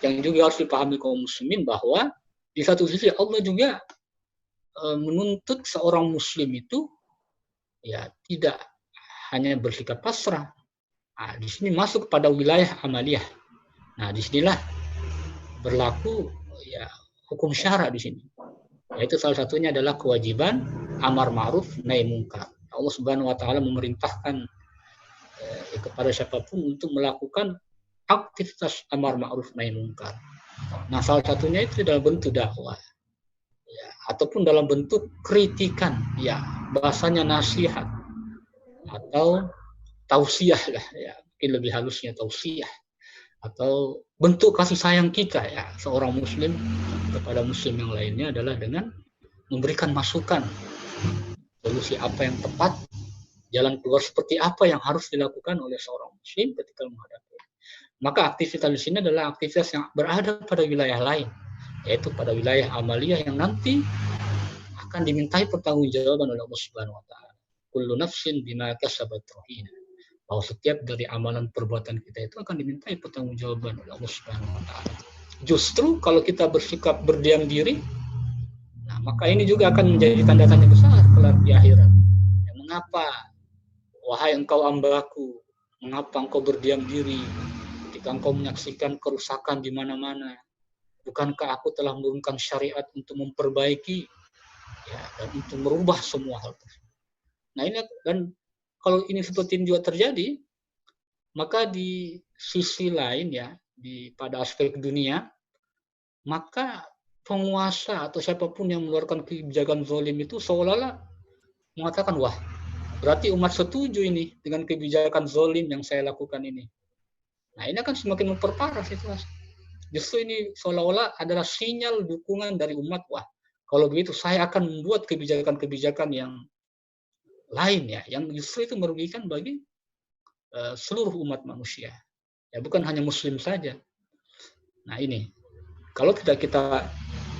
yang juga harus dipahami kaum muslimin bahwa di satu sisi Allah juga menuntut seorang muslim itu ya tidak hanya bersikap pasrah. Nah, di sini masuk pada wilayah amaliyah. Nah, disinilah berlaku ya hukum syara di sini. Yaitu salah satunya adalah kewajiban amar ma'ruf nahi munkar. Allah Subhanahu wa taala memerintahkan kepada siapapun untuk melakukan aktivitas amar ma'ruf nahi munkar. Nah, salah satunya itu dalam bentuk dakwah. Ya, ataupun dalam bentuk kritikan, ya, bahasanya nasihat atau tausiah lah, ya, mungkin lebih halusnya tausiah atau bentuk kasih sayang kita ya seorang muslim kepada muslim yang lainnya adalah dengan memberikan masukan solusi apa yang tepat, jalan keluar seperti apa yang harus dilakukan oleh seorang muslim ketika menghadapi. Maka aktivitas di sini adalah aktivitas yang berada pada wilayah lain, yaitu pada wilayah amaliyah yang nanti akan dimintai pertanggungjawaban oleh Allah Subhanahu wa taala. Kullu nafsin bima kasabat rahina. Bahwa setiap dari amalan perbuatan kita itu akan dimintai pertanggungjawaban oleh Allah Subhanahu wa taala. Justru kalau kita bersikap berdiam diri, nah maka ini juga akan menjadi tanda tanya besar kelak di akhirat. Ya, mengapa wahai engkau hambaku, mengapa engkau berdiam diri ketika engkau menyaksikan kerusakan di mana-mana? Bukankah aku telah menurunkan syariat untuk memperbaiki ya, dan untuk merubah semua hal tersebut. Nah ini, dan kalau ini seperti ini juga terjadi, maka di sisi lain ya, pada aspek dunia, maka penguasa atau siapapun yang mengeluarkan kebijakan zalim itu seolah-olah mengatakan, wah berarti umat setuju ini dengan kebijakan zalim yang saya lakukan ini. Nah ini akan semakin memperparah situasi. Justru ini seolah-olah adalah sinyal dukungan dari umat, wah kalau begitu saya akan membuat kebijakan-kebijakan yang lain ya, yang justru itu merugikan bagi seluruh umat manusia. Ya bukan hanya muslim saja. Nah ini, kalau tidak kita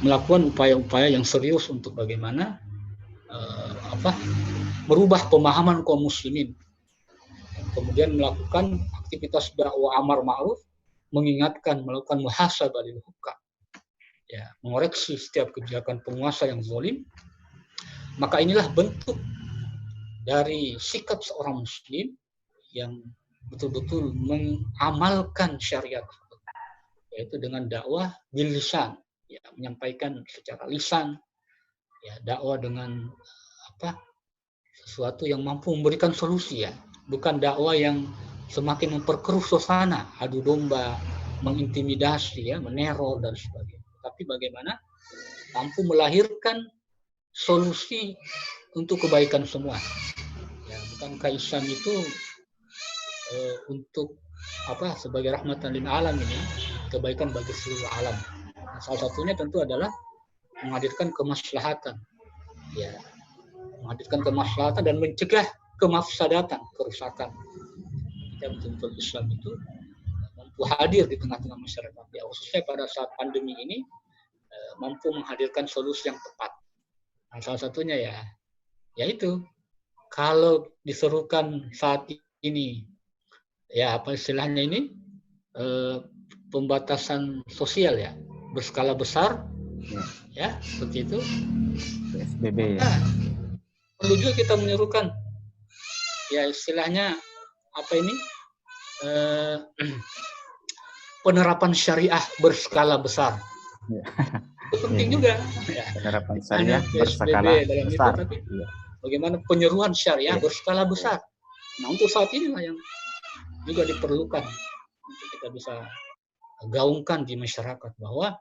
melakukan upaya-upaya yang serius untuk bagaimana merubah pemahaman kaum muslimin, kemudian melakukan aktivitas dakwah amar ma'ruf, mengingatkan, melakukan muhasabah lil hukam, ya, mengoreksi setiap kebijakan penguasa yang zalim, maka inilah bentuk dari sikap seorang muslim yang betul-betul mengamalkan syariat, yaitu dengan dakwah bil lisan, ya, menyampaikan secara lisan, ya, dakwah dengan sesuatu yang mampu memberikan solusi, ya, bukan dakwah yang semakin memperkeruh suasana, adu domba, mengintimidasi, ya, meneror dan sebagainya. Tapi bagaimana mampu melahirkan solusi untuk kebaikan semua. Ya, bukankah Islam itu untuk sebagai rahmatan lil alamin, ini kebaikan bagi seluruh alam. Nah, salah satunya tentu adalah menghadirkan kemaslahatan, ya, menghadirkan kemaslahatan dan mencegah kemafsadatan, kerusakan. Kita betul-betul Islam itu mampu hadir di tengah-tengah masyarakat, ya, khususnya pada saat pandemi ini mampu menghadirkan solusi yang tepat. Nah, salah satunya ya itu kalau diserukan saat ini, ya apa istilahnya ini, pembatasan sosial ya berskala besar, ya seperti itu, PSBB, maka perlu juga kita menyerukan, ya istilahnya apa ini, penerapan syariah berskala besar. Itu penting juga. Ya. Penerapan syariah berskala besar. Tapi ya. Bagaimana penyeruan syariah berskala besar. Nah untuk saat inilah yang juga diperlukan untuk kita bisa gaungkan di masyarakat, bahwa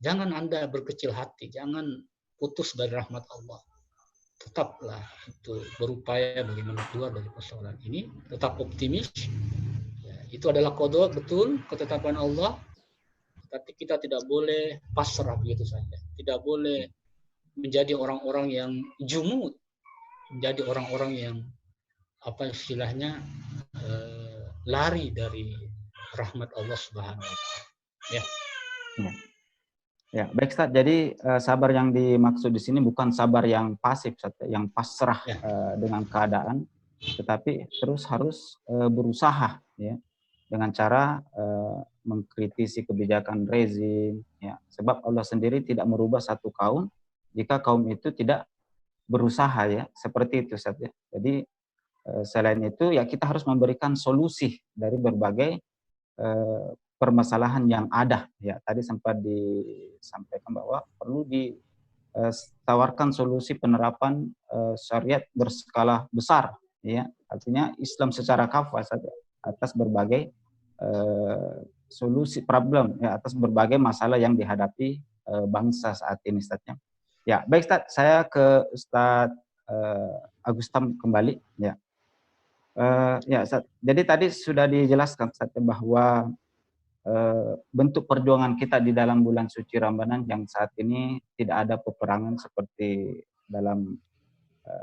jangan Anda berkecil hati, jangan putus dari rahmat Allah. Tetaplah itu berupaya bagaimana keluar dari persoalan ini, tetap optimis. Ya, itu adalah qada, betul, ketetapan Allah. Tapi kita tidak boleh pasrah begitu saja. Tidak boleh menjadi orang-orang yang jumud, menjadi orang-orang yang apa istilahnya lari dari rahmat Allah Subhanahu wa taala. Ya. Ya, baik Ustaz. Jadi sabar yang dimaksud di sini bukan sabar yang pasif, yang pasrah dengan keadaan, tetapi terus harus berusaha, ya, dengan cara mengkritisi kebijakan rezim, ya. Sebab Allah sendiri tidak merubah satu kaum jika kaum itu tidak berusaha, ya, seperti itu Ustaz, ya. Jadi selain itu ya kita harus memberikan solusi dari berbagai permasalahan yang ada, ya. Tadi sempat disampaikan bahwa perlu ditawarkan solusi penerapan syariat berskala besar, ya. Artinya Islam secara kafah atas berbagai solusi problem, ya, atas berbagai masalah yang dihadapi bangsa saat ini, Ustaz, ya. Ya, baik Ustaz, saya ke Ustaz Agustam kembali, ya. Ya, Ustaz. Jadi tadi sudah dijelaskan Ustaz, bahwa bentuk perjuangan kita di dalam bulan suci Ramadan yang saat ini tidak ada peperangan seperti dalam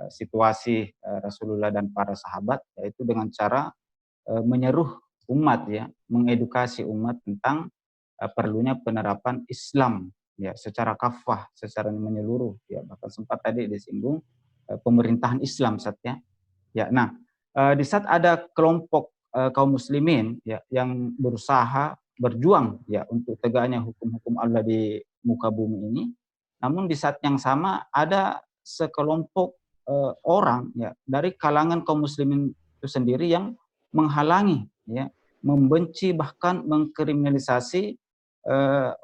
situasi Rasulullah dan para sahabat, yaitu dengan cara menyeruh umat ya, mengedukasi umat tentang perlunya penerapan Islam ya secara kafah, secara menyeluruh ya, bahkan sempat tadi disinggung pemerintahan Islam saatnya. Ya, nah di saat ada kelompok kaum muslimin ya yang berusaha berjuang ya untuk tegaknya hukum-hukum Allah di muka bumi ini, namun di saat yang sama ada sekelompok orang ya dari kalangan kaum muslimin itu sendiri yang menghalangi ya, membenci bahkan mengkriminalisasi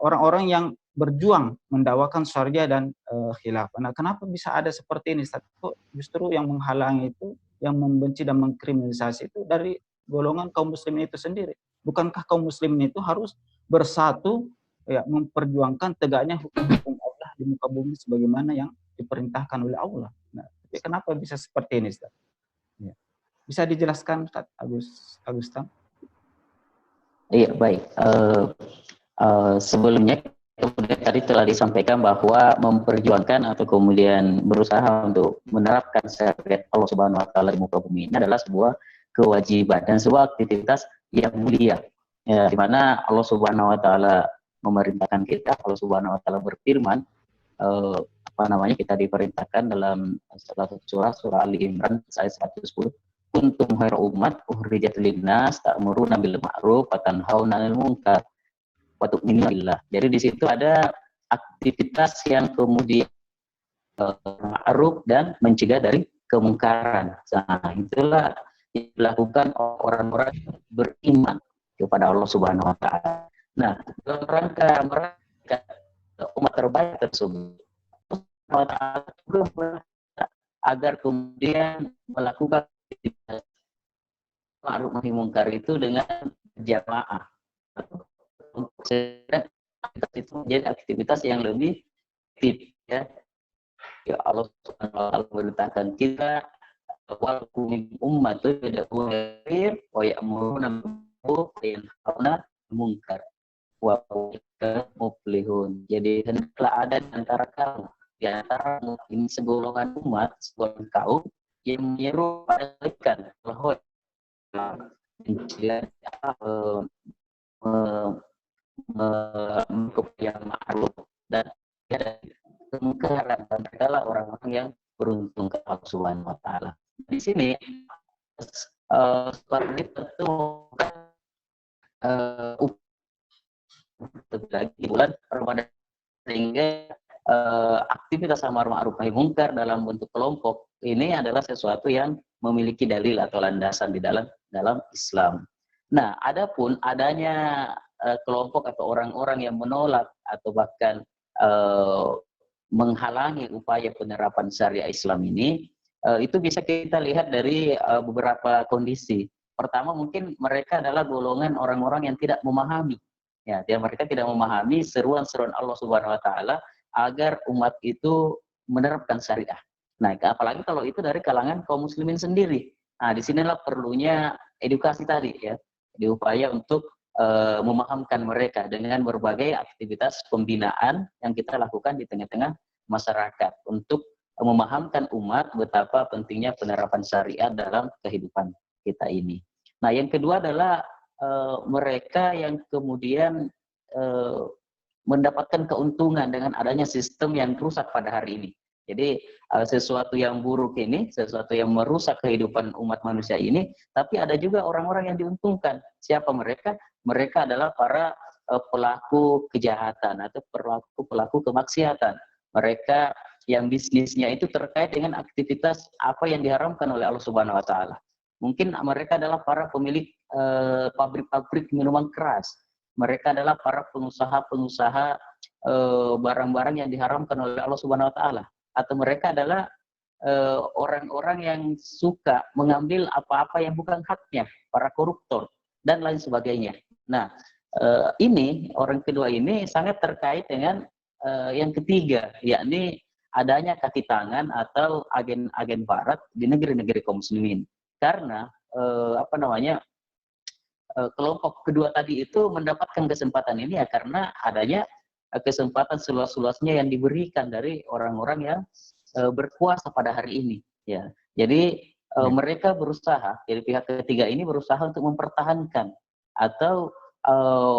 orang-orang yang berjuang mendakwakan syariah dan khilafah. Nah, kenapa bisa ada seperti ini? Satu, justru yang menghalangi itu, yang membenci dan mengkriminalisasi itu dari golongan kaum muslimin itu sendiri. Bukankah kaum muslimin itu harus bersatu ya memperjuangkan tegaknya hukum-hukum Allah di muka bumi sebagaimana yang diperintahkan oleh Allah. Nah, tapi kenapa bisa seperti ini, Ustaz? Ya. Bisa dijelaskan, Ustaz Agustan? Iya, baik. Sebelumnya kemudian tadi telah disampaikan bahwa memperjuangkan atau kemudian berusaha untuk menerapkan syariat Allah Subhanahu wa taala di muka bumi ini adalah sebuah kewajiban dan sebuah aktivitas yang mulia. Ya, di mana Allah Subhanahu wa taala memerintahkan kita, Allah Subhanahu wa taala berfirman kita diperintahkan dalam salah satu surah Ali Imran ayat 110, kuntum khairu ummat ukhrijat linnas ta'muruna bil ma'ruf wa tanhauna 'anil munkar wa tu'minuna billah. Jadi di situ ada aktivitas yang kemudian ma'ruf dan mencegah dari kemungkaran. Nah, itulah yang dilakukan orang-orang beriman kepada Allah Subhanahu wa taala. Nah, dalam rangka mereka umat terbaik tersebut agar kemudian melakukan ma'ruf nahi munkar itu dengan jamaah. Itu menjadi aktivitas yang lebih aktif ya. Ya Allah Subhanahu wa taala memerintahkan kita walakum ummatu yad'una khair wa ya'muruna bil ma'ruf wa yanhauna 'anil munkar wa ulaika muflihun. Jadi hendaklah ada di antara kamu, di antara ini segolongan umat, segolongan kaum yang menyeru pada kebaikan, mencegah yang ma'ruf dan kemungkaran, dan adalah orang-orang yang beruntung ke Allah Subhanahu wa taala. Di sini seperti itu lagi bulan Ramadan, sehingga aktivitas amar ma'ruf nahi munkar dalam bentuk kelompok ini adalah sesuatu yang memiliki dalil atau landasan di dalam Islam. Nah, adapun adanya kelompok atau orang-orang yang menolak atau bahkan menghalangi upaya penerapan syariah Islam ini, itu bisa kita lihat dari beberapa kondisi. Pertama, mungkin mereka adalah golongan orang-orang yang tidak memahami. Ya, mereka tidak memahami seruan-seruan Allah Subhanahu wa taala agar umat itu menerapkan syariah. Nah, apalagi kalau itu dari kalangan kaum muslimin sendiri. Nah, disinilah perlunya edukasi tadi ya, diupaya untuk memahamkan mereka dengan berbagai aktivitas pembinaan yang kita lakukan di tengah-tengah masyarakat untuk memahamkan umat betapa pentingnya penerapan syariat dalam kehidupan kita ini. Nah, yang kedua adalah mereka yang kemudian mendapatkan keuntungan dengan adanya sistem yang rusak pada hari ini. Jadi sesuatu yang buruk ini, sesuatu yang merusak kehidupan umat manusia ini, tapi ada juga orang-orang yang diuntungkan. Siapa mereka? Mereka adalah para pelaku kejahatan atau pelaku kemaksiatan. Mereka yang bisnisnya itu terkait dengan aktivitas apa yang diharamkan oleh Allah Subhanahu wa taala. Mungkin mereka adalah para pemilik pabrik-pabrik minuman keras. Mereka adalah para pengusaha-pengusaha barang-barang yang diharamkan oleh Allah Subhanahu wa taala. Atau mereka adalah orang-orang yang suka mengambil apa-apa yang bukan haknya, para koruptor dan lain sebagainya. Nah, ini orang kedua ini sangat terkait dengan yang ketiga, yakni adanya kaki tangan atau agen-agen barat di negeri-negeri kaum muslimin. Karena kelompok kedua tadi itu mendapatkan kesempatan ini ya karena adanya kesempatan seluas-luasnya yang diberikan dari orang-orang yang berkuasa pada hari ini. Ya, jadi mereka berusaha, jadi pihak ketiga ini berusaha untuk mempertahankan atau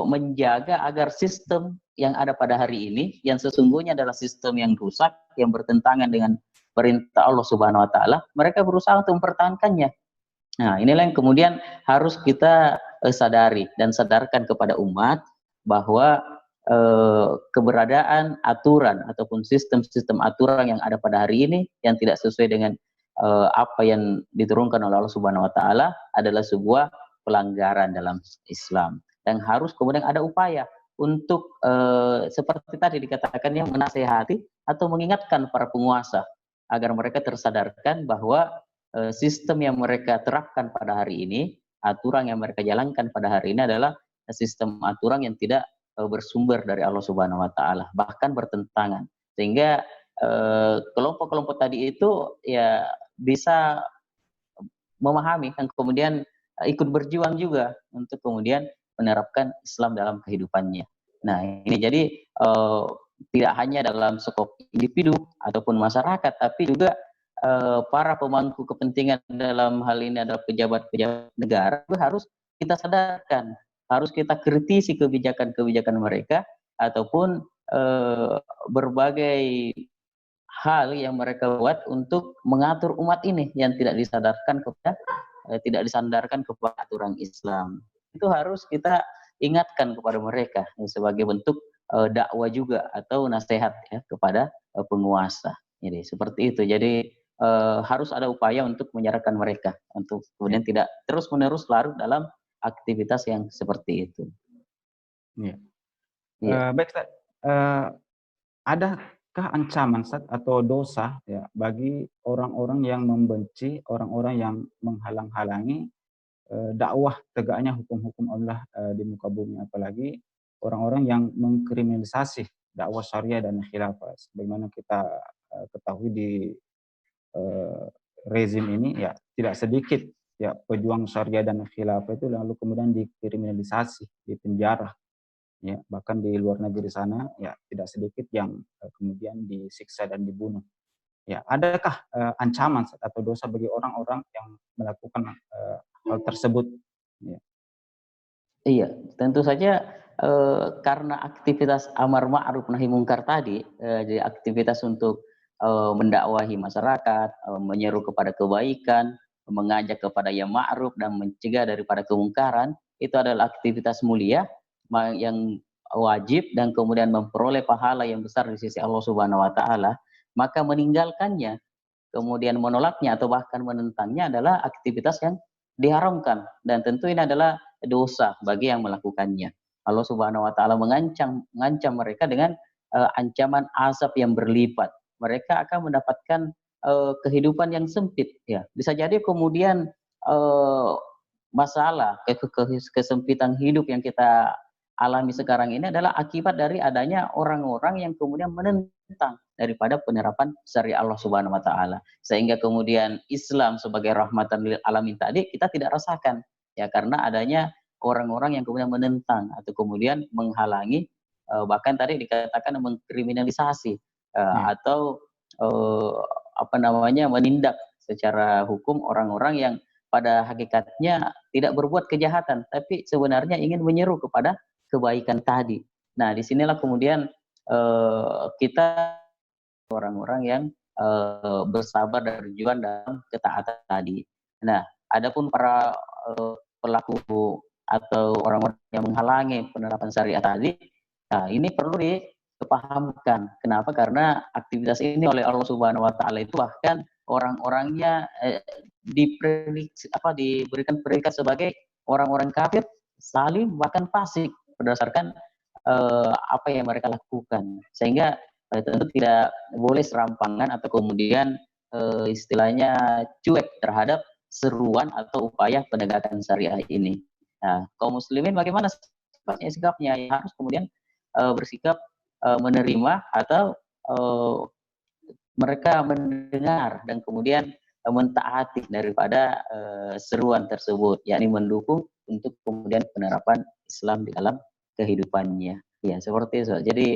menjaga agar sistem yang ada pada hari ini, yang sesungguhnya adalah sistem yang rusak, yang bertentangan dengan perintah Allah Subhanahu wa Ta'ala, mereka berusaha untuk mempertahankannya. Nah, inilah yang kemudian harus kita sadari dan sadarkan kepada umat bahwa keberadaan aturan ataupun sistem-sistem aturan yang ada pada hari ini yang tidak sesuai dengan apa yang diturunkan oleh Allah Subhanahu wa Ta'ala adalah sebuah pelanggaran dalam Islam, dan harus kemudian ada upaya untuk seperti tadi dikatakan yang menasehati atau mengingatkan para penguasa agar mereka tersadarkan bahwa sistem yang mereka terapkan pada hari ini, aturan yang mereka jalankan pada hari ini adalah sistem aturan yang tidak bersumber dari Allah Subhanahu wa Ta'ala, bahkan bertentangan, sehingga kelompok-kelompok tadi itu ya bisa memahami dan kemudian ikut berjuang juga untuk kemudian menerapkan Islam dalam kehidupannya. Nah, ini jadi tidak hanya dalam skop individu ataupun masyarakat, tapi juga para pemangku kepentingan dalam hal ini adalah pejabat-pejabat negara harus kita sadarkan, harus kita kritisi kebijakan-kebijakan mereka ataupun berbagai hal yang mereka buat untuk mengatur umat ini yang tidak disandarkan kepada aturan Islam. Itu harus kita ingatkan kepada mereka sebagai bentuk dakwah juga atau nasihat ya kepada penguasa. Jadi seperti itu. Jadi harus ada upaya untuk menyadarkan mereka untuk kemudian tidak terus-menerus larut dalam aktivitas yang seperti itu. Ya. Baik, Ustaz. Adakah ancaman Ustaz, atau dosa ya bagi orang-orang yang membenci, orang-orang yang menghalang-halangi dakwah tegaknya hukum-hukum Allah di muka bumi, apalagi orang-orang yang mengkriminalisasi dakwah syariah dan khilafah? Sebagaimana kita ketahui di rezim ini ya tidak sedikit ya pejuang syariah dan khilafah itu lalu kemudian dikriminalisasi, dipenjara. Ya, bahkan di luar negeri sana ya tidak sedikit yang kemudian disiksa dan dibunuh. Ya, adakah ancaman atau dosa bagi orang-orang yang melakukan hal tersebut? Ya. Iya, tentu saja karena aktivitas amar ma'ruf nahi mungkar tadi, jadi aktivitas untuk mendakwahi masyarakat, menyeru kepada kebaikan, mengajak kepada yang ma'ruf dan mencegah daripada kemungkaran, itu adalah aktivitas mulia yang wajib dan kemudian memperoleh pahala yang besar di sisi Allah Subhanahu wa Ta'ala. Maka meninggalkannya, kemudian menolaknya atau bahkan menentangnya adalah aktivitas yang diharamkan, dan tentu ini adalah dosa bagi yang melakukannya. Allah Subhanahu wa Ta'ala mengancam mereka dengan ancaman azab yang berlipat. Mereka akan mendapatkan kehidupan yang sempit, ya. Bisa jadi kemudian masalah kesempitan hidup yang kita alami sekarang ini adalah akibat dari adanya orang-orang yang kemudian menentang daripada penerapan syariat Allah Subhanahu wa Ta'ala, sehingga kemudian Islam sebagai rahmatan lil alamin tadi kita tidak rasakan, ya, karena adanya orang-orang yang kemudian menentang atau kemudian menghalangi, bahkan tadi dikatakan mengkriminalisasi atau menindak secara hukum orang-orang yang pada hakikatnya tidak berbuat kejahatan, tapi sebenarnya ingin menyeru kepada kebaikan tadi. Nah, disinilah kemudian kita orang-orang yang bersabar dan berjuang dalam ketaatan tadi. Nah, adapun para pelaku atau orang-orang yang menghalangi penerapan syariat tadi, nah ini perlu dipahamkan. Kenapa? Karena aktivitas ini oleh Allah Subhanahu wa Ta'ala itu bahkan orang-orangnya diberikan predikat sebagai orang-orang kafir, zalim, bahkan fasik berdasarkan apa yang mereka lakukan, sehingga tentu tidak boleh serampangan atau kemudian istilahnya cuek terhadap seruan atau upaya penegakan syariah ini. Nah, kaum muslimin bagaimana sikapnya? Harus kemudian bersikap menerima atau mereka mendengar dan kemudian mentaati daripada seruan tersebut, yakni mendukung untuk kemudian penerapan Islam di dalam kehidupannya. Ya, seperti itu. Jadi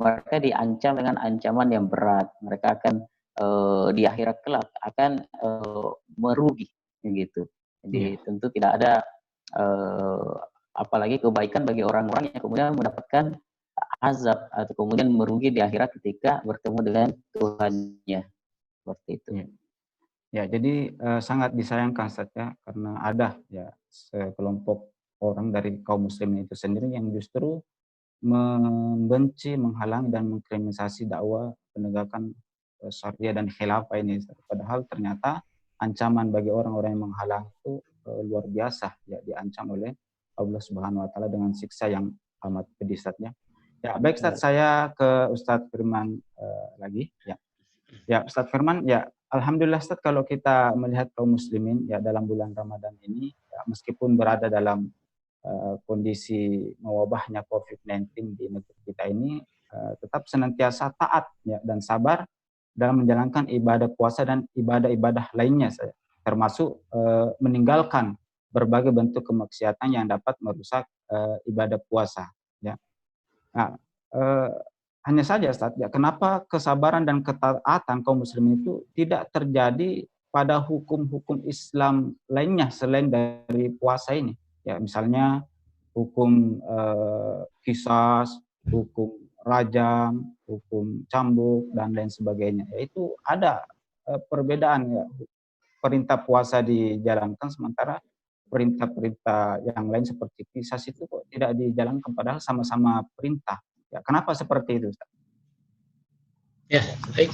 mereka diancam dengan ancaman yang berat. Mereka akan di akhirat kelak akan merugi gitu. Jadi tentu tidak ada apalagi kebaikan bagi orang-orang yang kemudian mendapatkan azab atau kemudian merugi di akhirat ketika bertemu dengan Tuhannya, seperti itu. Ya, jadi sangat disayangkan Ustaz ya, karena ada ya sekelompok orang dari kaum muslimin itu sendiri yang justru membenci, menghalangi dan mengkriminalisasi dakwah penegakan syariah dan khilafah ini. Padahal ternyata ancaman bagi orang-orang yang menghalang itu luar biasa ya, diancam oleh Allah Subhanahu wa taala dengan siksa yang amat pedih Ustaz ya. Ya, baik Ustaz, saya ke Ustaz Firman lagi ya. Ya, Ustaz Firman, ya alhamdulillah Ustaz, kalau kita melihat kaum muslimin ya dalam bulan Ramadan ini ya, meskipun berada dalam kondisi mewabahnya COVID-19 di negeri kita ini, tetap senantiasa taat ya, dan sabar dalam menjalankan ibadah puasa dan ibadah-ibadah lainnya, termasuk meninggalkan berbagai bentuk kemaksiatan yang dapat merusak ibadah puasa. Ya. Nah, hanya saja Ustaz, ya, kenapa kesabaran dan ketaatan kaum muslimin itu tidak terjadi pada hukum-hukum Islam lainnya selain dari puasa ini? Ya, misalnya hukum qisas, hukum rajam, hukum cambuk dan lain sebagainya. Yaitu ada perbedaan ya. Perintah puasa dijalankan sementara perintah-perintah yang lain seperti qisas itu kok tidak dijalankan padahal sama-sama perintah. Ya, kenapa seperti itu, Ustaz? Ya, baik.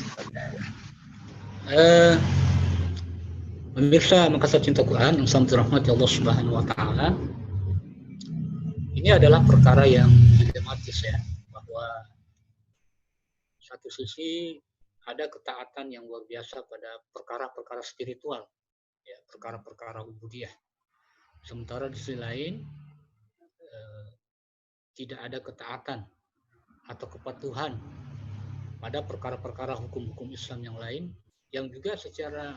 Pemirsa Makassar Cinta Quran yang sangat dirahmati Allah Subhanahu wa taala. Ini adalah perkara yang dilematis ya, bahwa satu sisi ada ketaatan yang luar biasa pada perkara-perkara spiritual, ya, perkara-perkara ubudiyah. Sementara di sisi lain tidak ada ketaatan atau kepatuhan pada perkara-perkara hukum-hukum Islam yang lain yang juga secara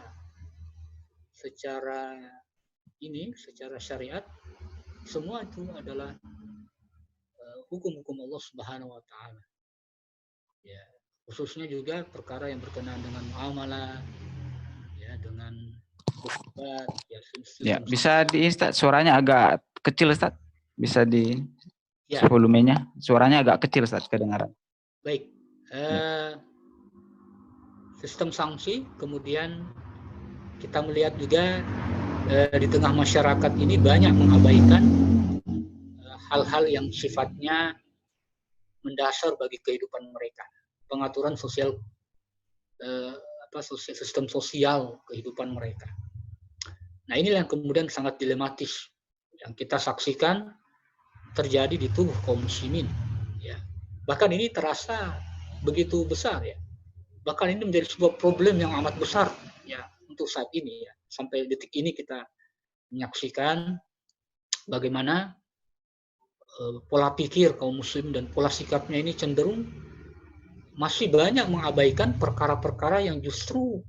syariat semua itu adalah hukum-hukum Allah Subhanahu wa taala. Ya, khususnya juga perkara yang berkenaan dengan muamalah, ya, dengan berdebat, ya, bisa di Ustaz, suaranya agak kecil Ustaz. Bisa di volumenya. Suaranya agak kecil Ustaz kedengaran. Baik. Sistem sanksi, kemudian kita melihat juga di tengah masyarakat ini banyak mengabaikan hal-hal yang sifatnya mendasar bagi kehidupan mereka, pengaturan sosial, sistem sosial kehidupan mereka. Nah, inilah yang kemudian sangat dilematis yang kita saksikan terjadi di tubuh kaum muslimin. Ya. Bahkan ini terasa begitu besar ya. Bahkan ini menjadi sebuah problem yang amat besar ya untuk saat ini ya. Sampai detik ini kita menyaksikan bagaimana pola pikir kaum muslim dan pola sikapnya ini cenderung masih banyak mengabaikan perkara-perkara yang justru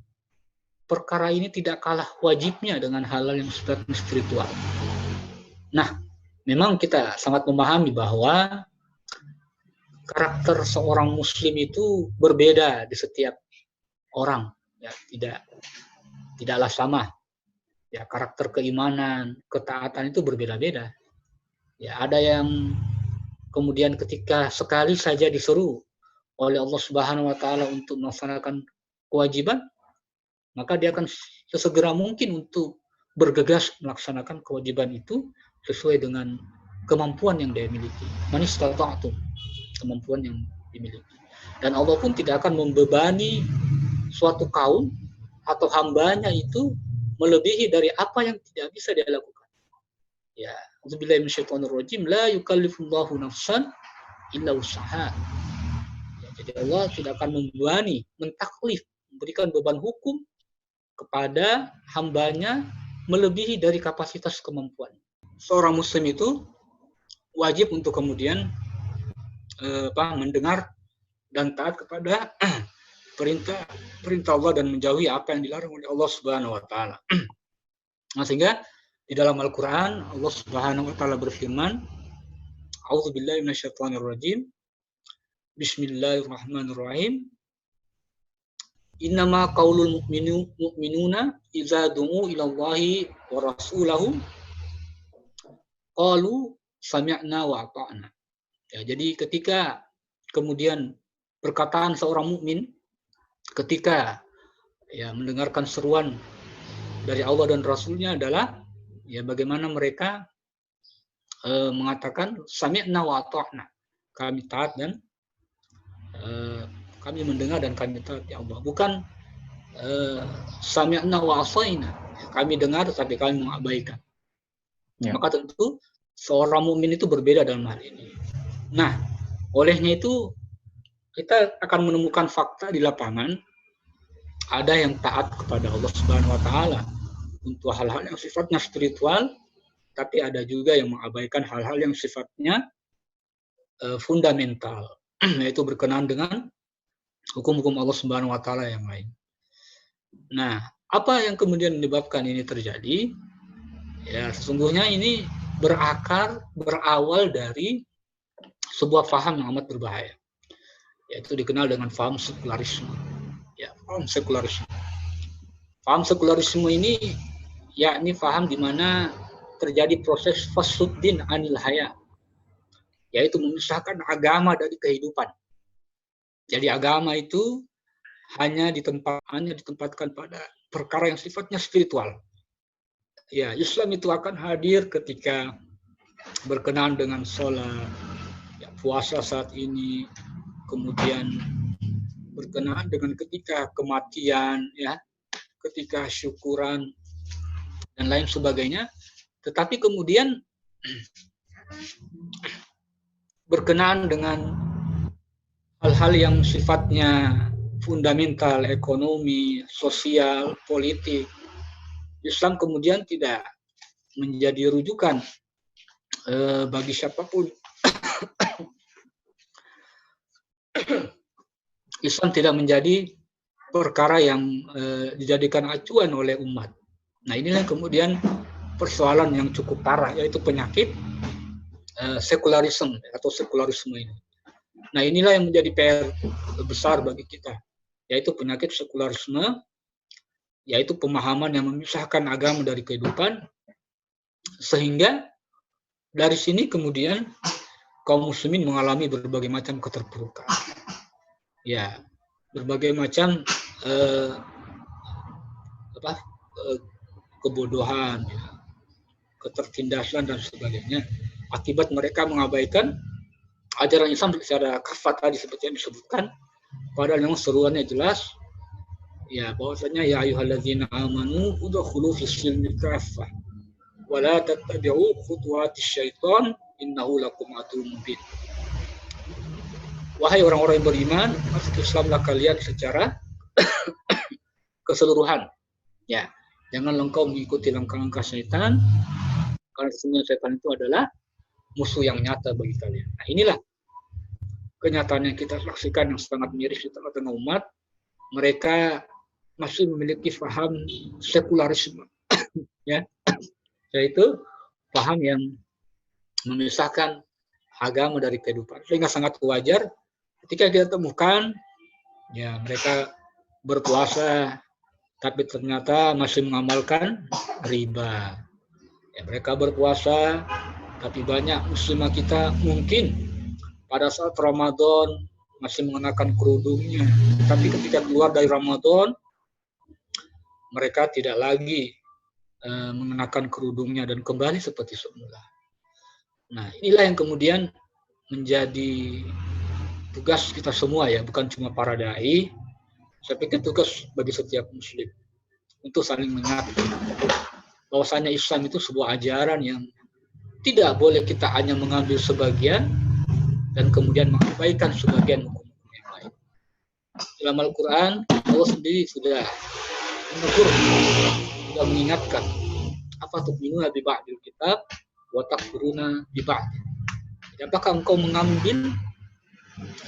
perkara ini tidak kalah wajibnya dengan hal-hal yang sifatnya spiritual. Nah, memang kita sangat memahami bahwa karakter seorang muslim itu berbeda di setiap orang, ya, tidaklah sama. Ya, karakter keimanan, ketaatan itu berbeda-beda. Ya, ada yang kemudian ketika sekali saja disuruh oleh Allah Subhanahu wa taala untuk melaksanakan kewajiban, maka dia akan sesegera mungkin untuk bergegas melaksanakan kewajiban itu sesuai dengan kemampuan yang dia miliki. Man istata'tum, kemampuan yang dimiliki. Dan Allah pun tidak akan membebani suatu kaum atau hambanya itu melebihi dari apa yang tidak bisa dia lakukan. Ya, auzubillahi minasyaitonirrajim, la yukallifullahu nafsan illa wus'aha. Ya, jadi Allah tidak akan membebani, mentaklif, memberikan beban hukum kepada hambanya melebihi dari kapasitas kemampuan. Seorang muslim itu wajib untuk kemudian mendengar dan taat kepada perintah Allah dan menjauhi apa yang dilarang oleh Allah Subhanahu wa taala. Nah, sehingga di dalam Al-Qur'an Allah Subhanahu wa taala berfirman, A'udzubillahi minasyaitonirrajim. Bismillahirrahmanirrahim. innama qaulul mu'minuna idza du'u ila Allahi wa rasulahu qalu sami'na wa ata'na. Ya, jadi ketika kemudian perkataan seorang mukmin ketika ya mendengarkan seruan dari Allah dan Rasulnya adalah ya bagaimana mereka mengatakan sami'na wa ata'na, kami taat dan kami mendengar dan kami taat ya Allah, bukan sami'na wa asaina, kami dengar tapi kami mengabaikan. Ya. Maka tentu seorang mukmin itu berbeda dalam hal ini. Nah, olehnya itu kita akan menemukan fakta di lapangan, ada yang taat kepada Allah Subhanahu wa taala untuk hal-hal yang sifatnya spiritual, tapi ada juga yang mengabaikan hal-hal yang sifatnya fundamental, yaitu berkenaan dengan hukum-hukum Allah Subhanahu wa taala yang lain. Nah, apa yang kemudian menyebabkan ini terjadi? Ya, sesungguhnya ini berawal dari sebuah faham yang amat berbahaya, yaitu dikenal dengan faham sekularisme. Ya, faham sekularisme. Faham sekularisme ini yakni faham di mana terjadi proses fasuddin anil haya, yaitu memisahkan agama dari kehidupan. Jadi agama itu hanya ditempatkan pada perkara yang sifatnya spiritual. Ya, Islam itu akan hadir ketika berkenaan dengan sholat, ya, puasa saat ini, kemudian berkenaan dengan ketika kematian, ya, ketika syukuran dan lain sebagainya. Tetapi kemudian berkenaan dengan hal-hal yang sifatnya fundamental, ekonomi, sosial, politik, Islam kemudian tidak menjadi rujukan bagi siapapun. Islam tidak menjadi perkara yang dijadikan acuan oleh umat. Nah, inilah kemudian persoalan yang cukup parah, yaitu penyakit sekularisme atau sekularisme ini. Nah, inilah yang menjadi PR besar bagi kita, yaitu penyakit sekularisme, yaitu pemahaman yang memisahkan agama dari kehidupan, sehingga dari sini kemudian kaum muslimin mengalami berbagai macam keterpurukan, ya, berbagai macam kebodohan, ya, ketertindasan dan sebagainya, akibat mereka mengabaikan ajaran Islam secara kafah tadi seperti yang disebutkan, padahal yang seruannya jelas, ya, bahwasanya ya ayyuhalladzina amanu udkhulu fis silmi kaffah wa la tattabi'u khutuwatis syaitan innahu lakum aduwwun mubin. Wahai orang-orang yang beriman, masuk Islamlah kalian secara keseluruhan. Ya, jangan engkau mengikuti langkah-langkah syaitan, karena sesungguhnya syaitan itu adalah musuh yang nyata bagi kalian. Nah, inilah kenyataan yang kita saksikan yang sangat miris di tengah-tengah umat. Mereka masih memiliki paham sekularisme, ya, yaitu paham yang memisahkan agama dari kehidupan. Sehingga sangat wajar ketika kita temukan, ya, mereka berpuasa tapi ternyata masih mengamalkan riba. Ya, mereka berpuasa tapi banyak muslimah kita mungkin pada saat Ramadan masih mengenakan kerudungnya, tapi ketika keluar dari Ramadan mereka tidak lagi mengenakan kerudungnya dan kembali seperti semula. Nah, inilah yang kemudian menjadi tugas kita semua, ya, bukan cuma para dai. Saya pikir tugas bagi setiap muslim untuk saling mengingatkan bahwasanya Islam itu sebuah ajaran yang tidak boleh kita hanya mengambil sebagian dan kemudian mengabaikan sebagian hukum-hukum yang lain. Dalam Al-Quran, Allah sendiri sudah menegur, sudah mengingatkan, apa tu'minuna bi ba'dil kitab wa takfuruna bi ba'd. Apakah engkau mengambil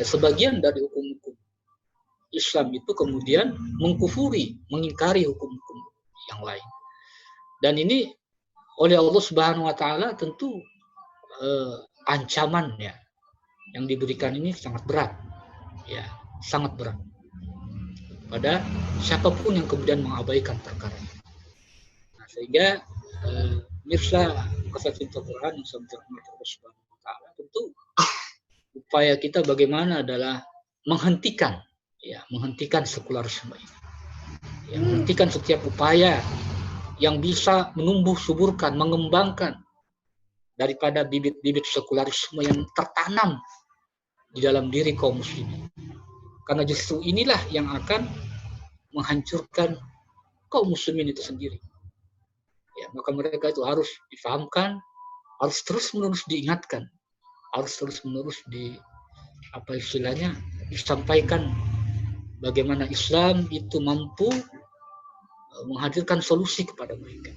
sebagian dari hukum-hukum Islam itu kemudian mengkufuri, mengingkari hukum-hukum yang lain. Dan ini oleh Allah Subhanahu wa taala tentu ancaman, ya, yang diberikan ini sangat berat. Ya, sangat berat. kepada siapapun yang kemudian mengabaikan perkara ini. Nah, sehingga mirsa peserta Quran yang sangat dirahmati Allah Subhanahu wa taala, tentu upaya kita bagaimana adalah menghentikan sekularisme ini. Ya, menghentikan setiap upaya yang bisa menumbuh suburkan, mengembangkan daripada bibit-bibit sekularisme yang tertanam di dalam diri kaum muslimin. Karena justru inilah yang akan menghancurkan kaum muslimin itu sendiri. Ya, maka mereka itu harus difahamkan, harus terus-menerus diingatkan, harus terus-menerus disampaikan bagaimana Islam itu mampu menghadirkan solusi kepada mereka.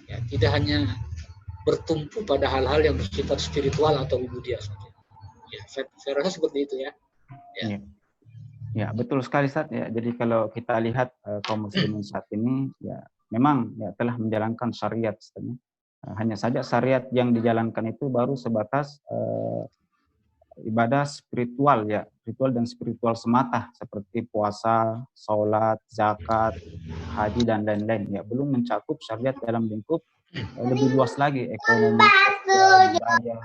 Ya, tidak hanya bertumpu pada hal-hal yang bersifat spiritual atau ubudiyah saja. Ya, saya rasa seperti itu ya. Ya, betul sekali Ustaz ya. Jadi kalau kita lihat kaum muslimin saat ini ya memang ya telah menjalankan syariat sebenarnya. Hanya saja syariat yang dijalankan itu baru sebatas ibadah spiritual ya, ritual dan spiritual semata seperti puasa, sholat, zakat, haji dan lain-lain ya, belum mencakup syariat dalam lingkup lebih luas lagi, ekonomi, sosial, budaya,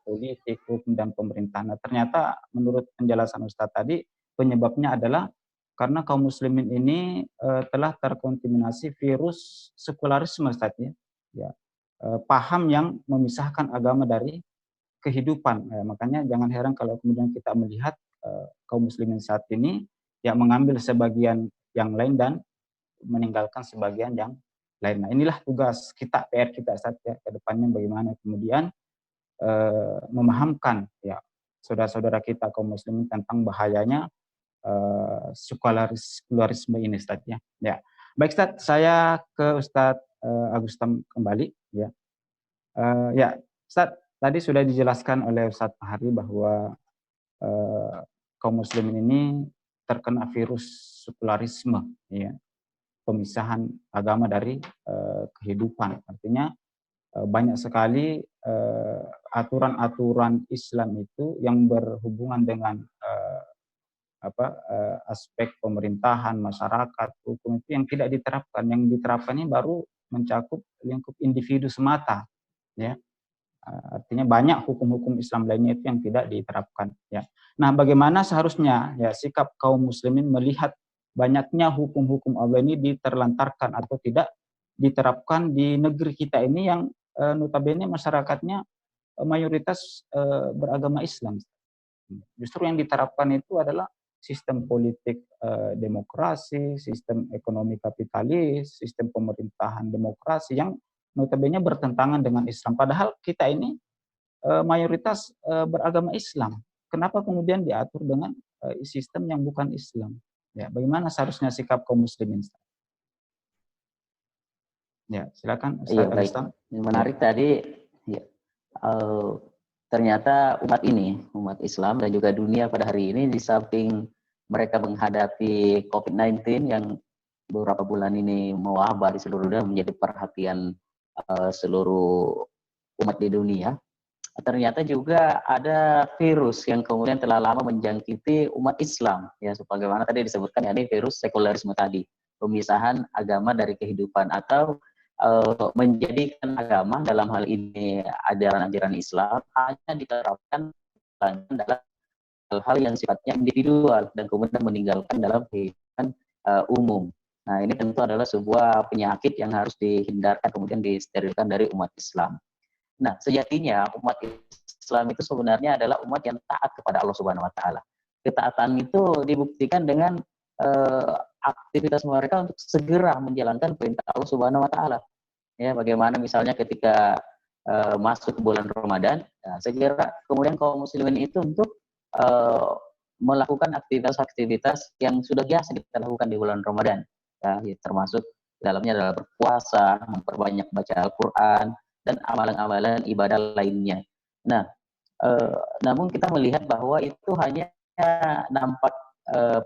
politik, hukum dan pemerintahan. Nah, ternyata menurut penjelasan Ustadz tadi penyebabnya adalah karena kaum muslimin ini telah terkontaminasi virus sekularisme Ustadz ya. Paham yang memisahkan agama dari kehidupan. Makanya jangan heran kalau kemudian kita melihat kaum muslimin saat ini ya mengambil sebagian yang lain dan meninggalkan sebagian yang lain. Nah, inilah tugas kita, PR kita saat ya ke depannya bagaimana kemudian memahamkan ya saudara-saudara kita kaum muslimin tentang bahayanya sekularisme ini Ustaz ya. Ya. Baik Ustaz, saya ke Ustaz Agustam kembali ya. Ya, Ustaz, tadi sudah dijelaskan oleh Ustaz Fahri bahwa kaum muslimin ini terkena virus sekularisme ya. Pemisahan agama dari kehidupan. Artinya banyak sekali aturan-aturan Islam itu yang berhubungan dengan aspek pemerintahan, masyarakat, hukum itu yang tidak diterapkan. Yang diterapkan ini baru mencakup lingkup individu semata, ya. Artinya banyak hukum-hukum Islam lainnya itu yang tidak diterapkan, ya. Nah, bagaimana seharusnya ya sikap kaum muslimin melihat banyaknya hukum-hukum Allah ini diterlantarkan atau tidak diterapkan di negeri kita ini yang notabene masyarakatnya mayoritas beragama Islam. Justru yang diterapkan itu adalah sistem politik demokrasi, sistem ekonomi kapitalis, sistem pemerintahan demokrasi yang notabene bertentangan dengan Islam. Padahal kita ini mayoritas beragama Islam. Kenapa kemudian diatur dengan sistem yang bukan Islam? Ya, bagaimana seharusnya sikap kaum muslimin? Ya, silakan Ustaz Agustam. Yang menarik tadi ya, ternyata umat Islam dan juga dunia pada hari ini di samping mereka menghadapi COVID-19 yang beberapa bulan ini mewabah di seluruh dunia menjadi perhatian seluruh umat di dunia, ternyata juga ada virus yang kemudian telah lama menjangkiti umat Islam ya, sebagaimana tadi disebutkan ya, ini virus sekularisme tadi, pemisahan agama dari kehidupan atau menjadikan agama dalam hal ini ajaran-ajaran Islam hanya diterapkan dalam hal-hal yang sifatnya individual dan kemudian meninggalkan dalam kehidupan umum. Nah, ini tentu adalah sebuah penyakit yang harus dihindarkan kemudian disterilkan dari umat Islam. Nah, sejatinya umat Islam itu sebenarnya adalah umat yang taat kepada Allah Subhanahu wa taala. Ketaatan itu dibuktikan dengan aktivitas mereka untuk segera menjalankan perintah Allah Subhanahu wa taala. Ya, bagaimana misalnya ketika masuk bulan Ramadan, segera kemudian kaum muslimin itu untuk melakukan aktivitas-aktivitas yang sudah biasa kita lakukan di bulan Ramadan. Ya, termasuk dalamnya adalah berpuasa, memperbanyak baca Al-Qur'an dan amalan-amalan ibadah lainnya. Nah, namun kita melihat bahwa itu hanya nampak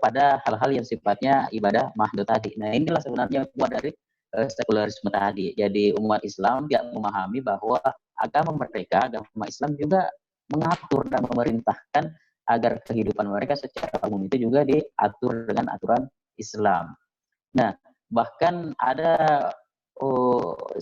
pada hal-hal yang sifatnya ibadah mahdud tadi. Nah, inilah sebenarnya buah dari sekularisme tadi. Jadi umat Islam tidak memahami bahwa agama mereka, agama Islam juga mengatur dan memerintahkan agar kehidupan mereka secara umum itu juga diatur dengan aturan Islam. Nah, bahkan ada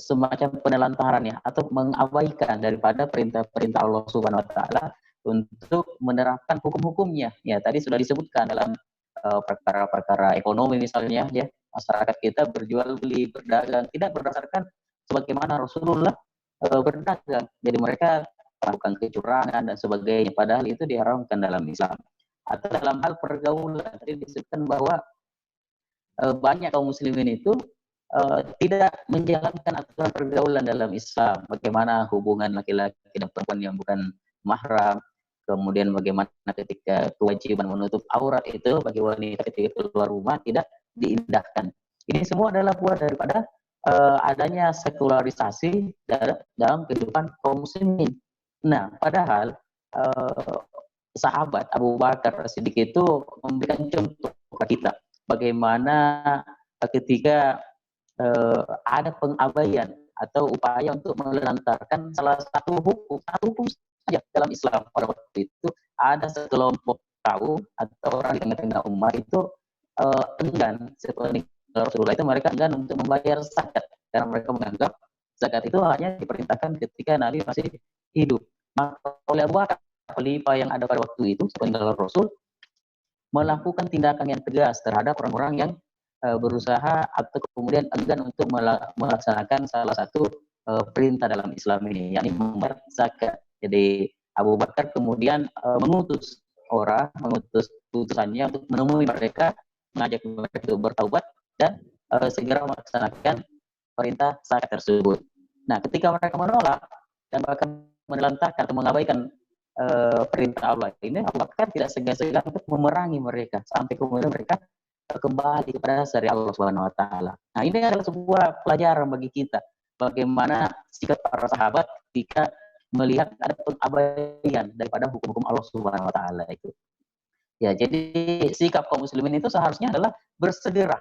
semacam penelantaran ya, atau mengabaikan daripada perintah-perintah Allah Subhanahu wa taala untuk menerapkan hukum-hukumnya. Ya, tadi sudah disebutkan dalam perkara-perkara ekonomi misalnya ya, masyarakat kita berjual beli, berdagang tidak berdasarkan sebagaimana Rasulullah berdagang. Jadi mereka melakukan kecurangan dan sebagainya, padahal itu diharamkan dalam Islam. Atau dalam hal pergaulan, tadi disebutkan bahwa banyak kaum muslimin itu tidak menjalankan aturan pergaulan dalam Islam. Bagaimana hubungan laki-laki dan perempuan yang bukan mahram, kemudian bagaimana ketika kewajiban menutup aurat itu bagi wanita ketika keluar rumah tidak diindahkan. Ini semua adalah buah daripada adanya sekularisasi dalam kehidupan kaum muslimin. Nah, padahal sahabat Abu Bakar Siddiq itu memberikan contoh kepada kita bagaimana ketika ada pengabaian atau upaya untuk melantarkan salah satu hukum saja dalam Islam. Pada waktu itu ada sekelompok kaum atau orang di tengah-tengah umat itu enggan, seperti Rasulullah itu mereka enggan untuk membayar zakat karena mereka menganggap zakat itu hanya diperintahkan ketika Nabi masih hidup. Maka oleh Abu Bakar, khalifah yang ada pada waktu itu sepeninggal Rasul, melakukan tindakan yang tegas terhadap orang-orang yang berusaha atau kemudian enggan untuk melaksanakan salah satu perintah dalam Islam ini, yakni membayar zakat. Jadi Abu Bakar kemudian mengutus utusannya untuk menemui mereka, mengajak mereka untuk bertaubat dan segera melaksanakan perintah zakat tersebut. Nah, ketika mereka menolak dan bahkan menelantarkan atau mengabaikan perintah Allah ini, Abu Bakar tidak segan-segan untuk memerangi mereka sampai kemudian mereka kembali kepada syariat Allah Subhanahu wa taala. Nah, ini adalah sebuah pelajaran bagi kita bagaimana sikap para sahabat ketika melihat ada pengabaian daripada hukum-hukum Allah Subhanahu wa taala itu. Ya, jadi sikap kaum muslimin itu seharusnya adalah bersegera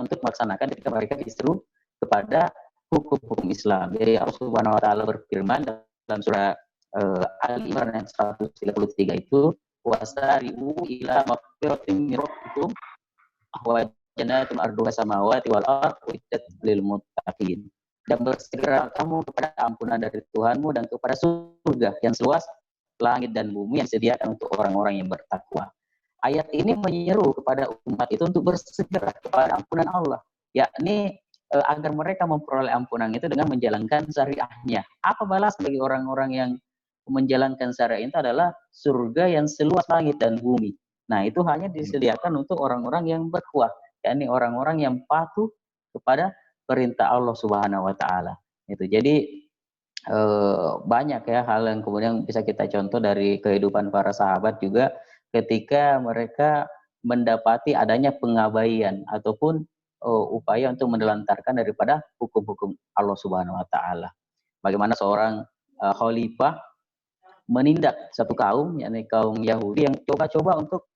untuk melaksanakan ketika mereka disuruh kepada hukum-hukum Islam. Jadi Allah Subhanahu wa taala berfirman dalam surah Ali Imran ayat 133 itu, wasari'u ila maghfiratin min rabbikum wa jannatin arduha samawati wal ardu uiddat lil muttaqin. Dan bersegera kamu kepada ampunan dari Tuhanmu dan kepada surga yang seluas langit dan bumi yang disediakan untuk orang-orang yang bertakwa. Ayat ini menyeru kepada umat itu untuk bersegera kepada ampunan Allah, yakni agar mereka memperoleh ampunan itu dengan menjalankan syariahnya. Apa balas bagi orang-orang yang menjalankan syariat itu adalah surga yang seluas langit dan bumi. Nah, itu hanya disediakan untuk orang-orang yang bertakwa, yakni orang-orang yang patuh kepada perintah Allah Subhanahu wa taala. Itu. Jadi banyak ya hal yang kemudian bisa kita contoh dari kehidupan para sahabat juga ketika mereka mendapati adanya pengabaian ataupun upaya untuk menelantarkan daripada hukum-hukum Allah Subhanahu wa taala. Bagaimana seorang khalifah menindak satu kaum, yakni kaum Yahudi yang coba-coba untuk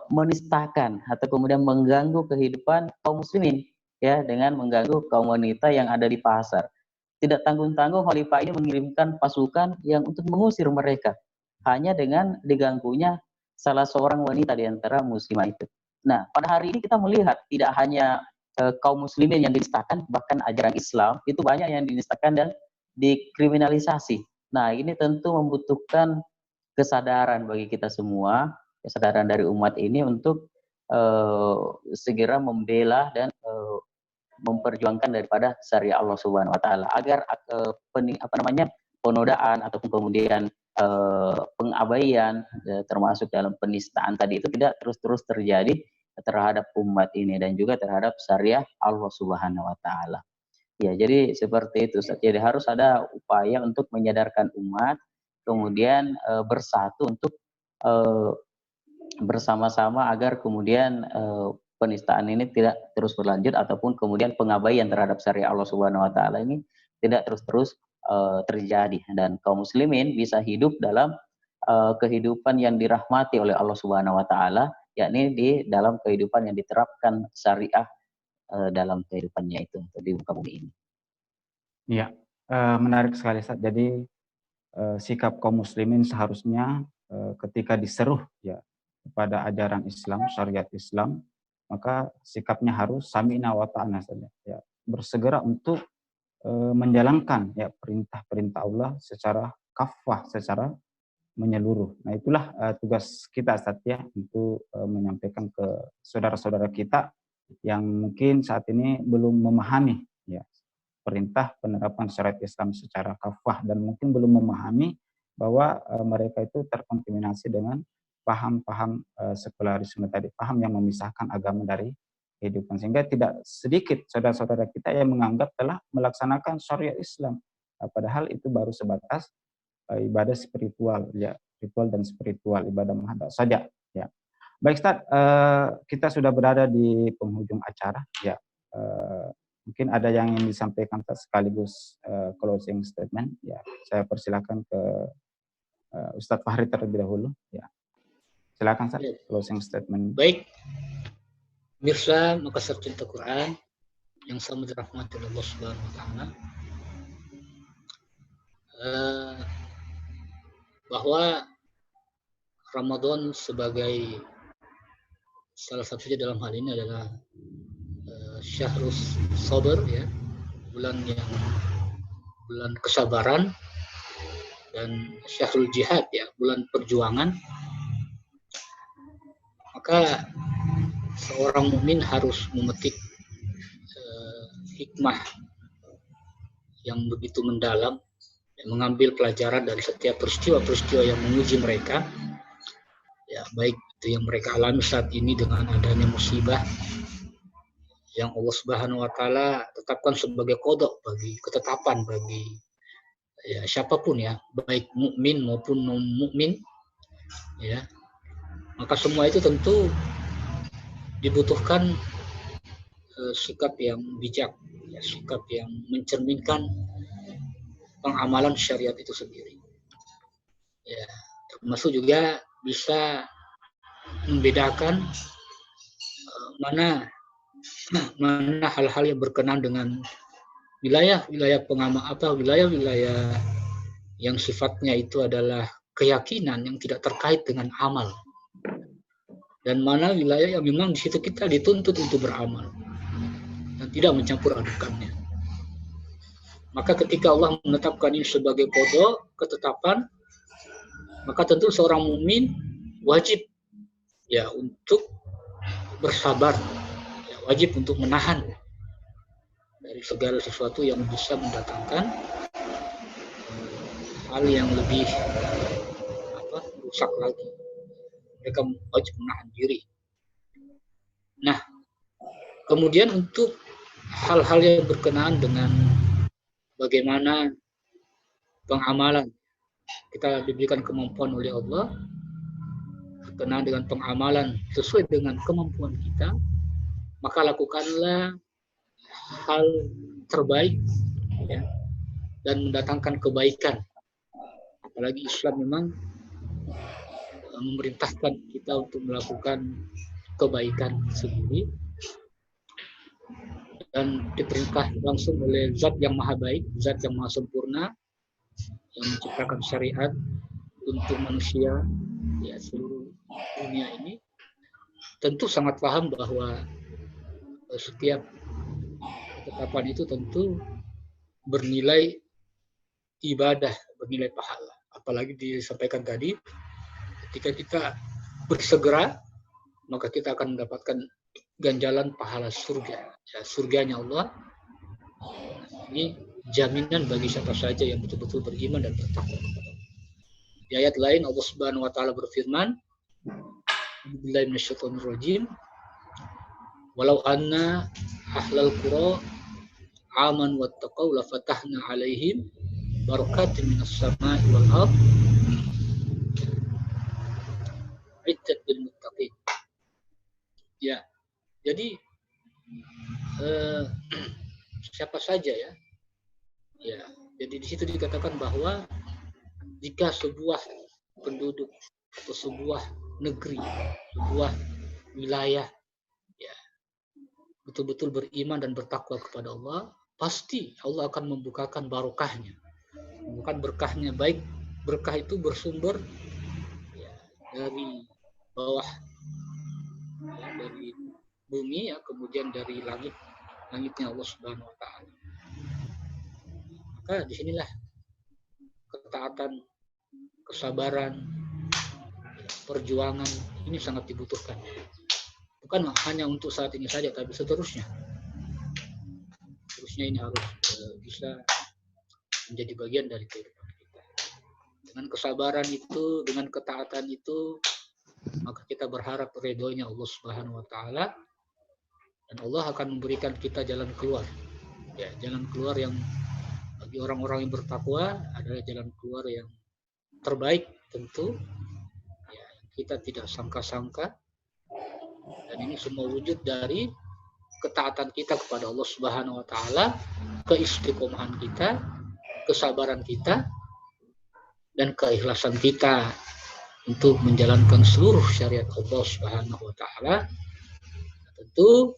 menistakan atau kemudian mengganggu kehidupan kaum muslimin ya dengan mengganggu kaum wanita yang ada di pasar. Tidak tanggung-tanggung khalifah ini mengirimkan pasukan yang untuk mengusir mereka hanya dengan diganggunya salah seorang wanita di antara muslimah itu. Nah, pada hari ini kita melihat tidak hanya kaum muslimin yang dinistakan, bahkan ajaran Islam itu banyak yang dinistakan dan dikriminalisasi. Nah, ini tentu membutuhkan kesadaran bagi kita semua, kesadaran dari umat ini untuk segera membela dan memperjuangkan daripada syariat Allah Subhanahu wa taala agar penodaan ataupun kemudian pengabaian termasuk dalam penistaan tadi itu tidak terus-terus terjadi terhadap umat ini dan juga terhadap syariat Allah Subhanahu wa taala. Ya, jadi seperti itu. Jadi harus ada upaya untuk menyadarkan umat, kemudian bersatu untuk bersama-sama agar kemudian penistaan ini tidak terus berlanjut ataupun kemudian pengabaian terhadap syariat Allah Subhanahu wa taala ini tidak terus-terus terjadi dan kaum muslimin bisa hidup dalam kehidupan yang dirahmati oleh Allah Subhanahu wa taala, yakni di dalam kehidupan yang diterapkan syariah dalam kehidupannya itu di muka bumi ini. Iya, menarik sekali Ustaz. Jadi sikap kaum muslimin seharusnya ketika diseru ya kepada ajaran Islam, syariat Islam, maka sikapnya harus sami'na wa ta'na saja, ya, bersegera untuk menjalankan ya perintah-perintah Allah secara kafah, secara menyeluruh. Nah, itulah tugas kita Ustaz ya, untuk menyampaikan ke saudara-saudara kita yang mungkin saat ini belum memahami ya perintah penerapan syariat Islam secara kafah, dan mungkin belum memahami bahwa mereka itu terkontaminasi dengan paham-paham sekularisme tadi, paham yang memisahkan agama dari kehidupan, sehingga tidak sedikit saudara-saudara kita yang menganggap telah melaksanakan syariat Islam, padahal itu baru sebatas ibadah spiritual ya, ritual dan spiritual, ibadah menghadap saja ya. Baik Ustaz, kita sudah berada di penghujung acara ya. Mungkin ada yang ingin disampaikan sekaligus closing statement ya. Saya persilakan ke Ustadz Fahri terlebih dahulu ya. Silakan Ustaz, closing statement. Baik, Mirsa Makassar Cinta Quran yang sama dirahmati Allah Subhanahu wa taala, bahwa Ramadan sebagai salah satunya dalam hal ini adalah Syahrus Sabar ya, bulan kesabaran, dan Syahrul Jihad ya, bulan perjuangan. Maka seorang mukmin harus memetik hikmah yang begitu mendalam, mengambil pelajaran dari setiap peristiwa-peristiwa yang menguji mereka ya, baik itu yang mereka alami saat ini dengan adanya musibah yang Allah Subhanahu wa taala tetapkan sebagai qada, bagi ketetapan bagi ya siapapun ya, baik mukmin maupun non mukmin ya. Maka semua itu tentu dibutuhkan sikap yang bijak ya, sikap yang mencerminkan pengamalan syariat itu sendiri ya, termasuk juga bisa membedakan mana hal-hal yang berkenan dengan wilayah yang sifatnya itu adalah keyakinan yang tidak terkait dengan amal, dan mana wilayah yang memang di situ kita dituntut untuk beramal dan tidak mencampur adukannya. Maka ketika Allah menetapkan ini sebagai qada, ketetapan, maka tentu seorang mukmin wajib ya untuk bersabar, ya, wajib untuk menahan dari segala sesuatu yang bisa mendatangkan hal yang lebih rusak lagi. Mereka wajib menahan diri. Nah, kemudian untuk hal-hal yang berkenaan dengan bagaimana pengamalan, kita diberikan kemampuan oleh Allah berkenaan dengan pengamalan sesuai dengan kemampuan kita, maka lakukanlah hal terbaik ya, dan mendatangkan kebaikan. Apalagi Islam memang memerintahkan kita untuk melakukan kebaikan sendiri, dan diperintah langsung oleh Zat yang Maha Baik, Zat yang Maha Sempurna, yang menciptakan syariat untuk manusia ya seluruh dunia ini. Tentu sangat paham bahwa setiap ketetapan itu tentu bernilai ibadah, bernilai pahala. Apalagi disampaikan tadi, ketika kita bersegera, maka kita akan mendapatkan ganjalan pahala surga. Ya, surganya Allah ini jaminan bagi siapa saja yang betul-betul beriman dan bertakwa. Di ayat lain Allah Subhanahu wa taala berfirman, Billahi minasyaitonir rajim, walau anna ahlal qura aman wattaqau la fatahna alaihim barakatin minas sama'i wal ardh iddat lil muttaqin. Ya, jadi siapa saja ya. Ya, jadi di situ dikatakan bahwa jika sebuah penduduk atau sebuah negeri, sebuah wilayah ya betul-betul beriman dan bertakwa kepada Allah, pasti Allah akan membukakan barokahnya. Bukan berkahnya, baik berkah itu bersumber ya, dari bawah, ya, dari bumi, ya, kemudian dari langitnya Allah Subhanahu wa taala. Maka disinilah ketaatan, kesabaran, perjuangan ini sangat dibutuhkan. Bukan hanya untuk saat ini saja, tapi seterusnya. Seterusnya ini harus bisa menjadi bagian dari kehidupan kita. Dengan kesabaran itu, dengan ketaatan itu, maka kita berharap ridhonya Allah Subhanahu wa taala, dan Allah akan memberikan kita jalan keluar. Ya, jalan keluar yang bagi orang-orang yang bertakwa adalah jalan keluar yang terbaik tentu. Ya, kita tidak sangka-sangka, dan ini semua wujud dari ketaatan kita kepada Allah Subhanahu wa taala, keistiqomahan kita, kesabaran kita, dan keikhlasan kita untuk menjalankan seluruh syariat Allah Subhanahu wa taala. Tentu